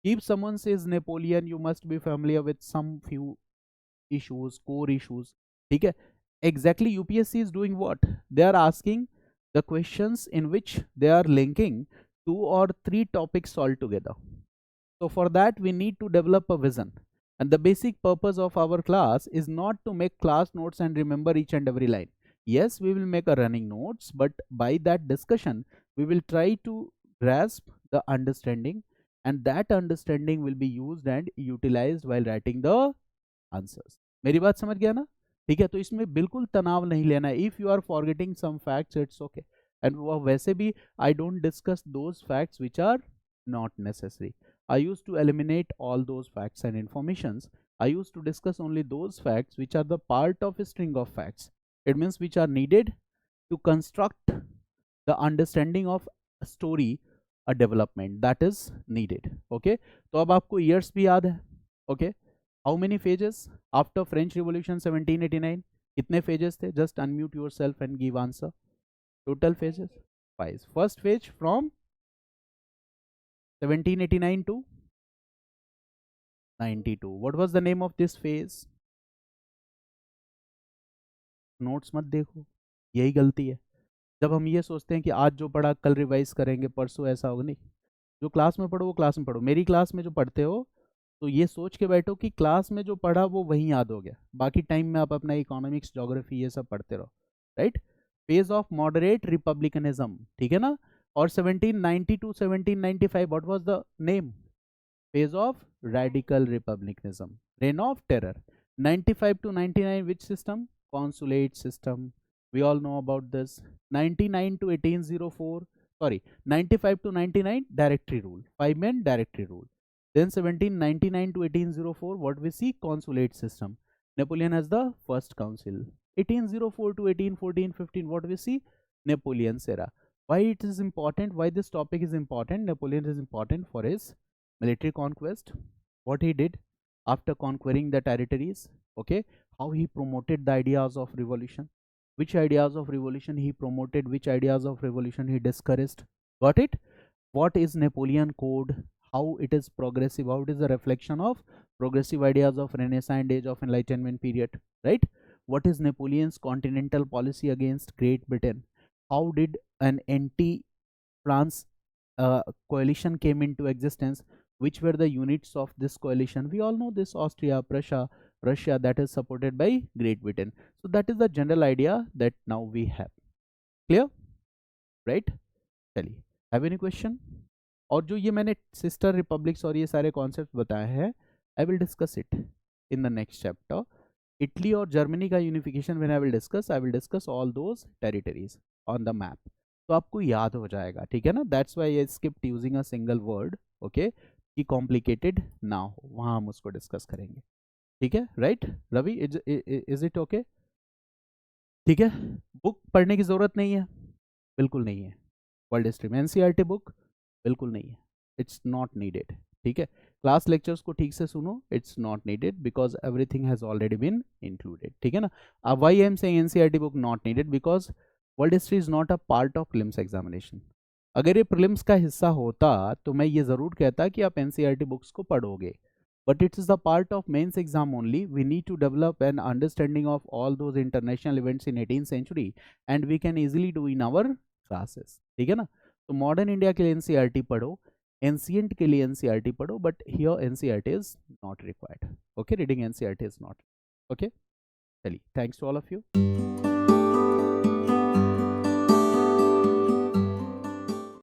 If someone says Napoleon, you must be familiar with some few issues, core issues. ठीक है? Exactly, UPSC is doing what? They are asking the questions in which they are linking 2 or 3 topics all together. So for that we need to develop a vision. And the basic purpose of our class is not to make class notes and remember each and every line. Yes, we will make a running notes, but by that discussion we will try to grasp the understanding, and that understanding will be used and utilized while writing the answers. मेरी बात समझ गया ना? ठीक है, तो इसमें बिल्कुल तनाव नहीं लेना है. If you are forgetting some facts, it's okay. And वैसे भी I don't discuss those facts which are not necessary. I used to eliminate all those facts and informations. I used to discuss only those facts which are the part of a string of facts. It means which are needed to construct the understanding of a story, a development that is needed. Okay, तो अब आपको years भी याद है. Okay, how many phases after French Revolution 1789? कितने phases थे? Just unmute yourself and give answer. Total phases 5. First phase from 1789 to 92. What was the name of this phase? Notes मत देखो, यही गलती है. जब हम ये सोचते हैं कि आज जो पढ़ा कल रिवाइज करेंगे, परसों ऐसा होगा नहीं. जो क्लास में पढ़ो वो क्लास में पढ़ो. मेरी क्लास में जो पढ़ते हो तो ये सोच के बैठो कि क्लास में जो पढ़ा वो वहीं याद हो गया, बाकी टाइम में आप अपना इकोनॉमिक्स, ज्योग्राफी ये सब पढ़ते रहो. Right? Phase of moderate republicanism, ठीक है ना? और 1790 to 1795, what was the name? Phase of radical republicanism. Reign of terror. 95 to 99, which system? Consulate system. We all know about this. 99 to 1804, sorry, 95 to 99, directory rule. 5-man directory rule. Then 1799 to 1804, what we see? Consulate system. Napoleon has the first council. 1804 to 1814 15, what we see? Napoleon's era. Why it is important? Why this topic is important? Napoleon is important for his military conquest, what he did after conquering the territories. Okay, how he promoted the ideas of revolution, which ideas of revolution he promoted, which ideas of revolution he discouraged. Got it? What is Napoleon code? How it is progressive, how it is a reflection of progressive ideas of Renaissance and age of enlightenment period. Right? What is Napoleon's continental policy against Great Britain? How did an anti-France coalition came into existence? Which were the units of this coalition? We all know this: Austria, Prussia, Russia, that is supported by Great Britain. So that is the general idea that now we have. Clear? Right? चलिए, have any question? और जो ये मैंने sister republics और ये सारे concept बताए हैं, I will discuss it in the next chapter. Italy और जर्मनी का unification when I will discuss all those territories on the map. तो आपको याद हो जाएगा, ठीक है ना। That's why I skipped using a single word, okay, कि कॉम्प्लिकेटेड ना हो, वहां हम उसको डिस्कस करेंगे, ठीक है, right Ravi, is it okay? ठीक है, बुक पढ़ने की जरूरत नहीं है, बिल्कुल नहीं है। वर्ल्ड हिस्ट्री में एनसीईआरटी बुक बिल्कुल नहीं है, इट्स नॉट नीडेड, ठीक है। क्लास लेक्चर्स को ठीक से सुनो, it's not needed because everything has already been included, ठीक है ना। अब why I am saying NCERT book not needed because world history is not a part of prelims examination. अगर ये प्रीलिम्स का हिस्सा होता तो मैं ये जरूर कहता कि आप एनसीईआरटी बुक्स को पढ़ोगे, but it is the part of mains exam only. We need to develop an understanding of all those international events in 18th century and we can easily do in our classes, ठीक है ना। तो modern India के लिए NCERT पढ़ो, ancient के लिए NCERT पढ़ो, but here NCERT is not required, okay, reading NCERT is not, okay. चलिए, thanks to all of you.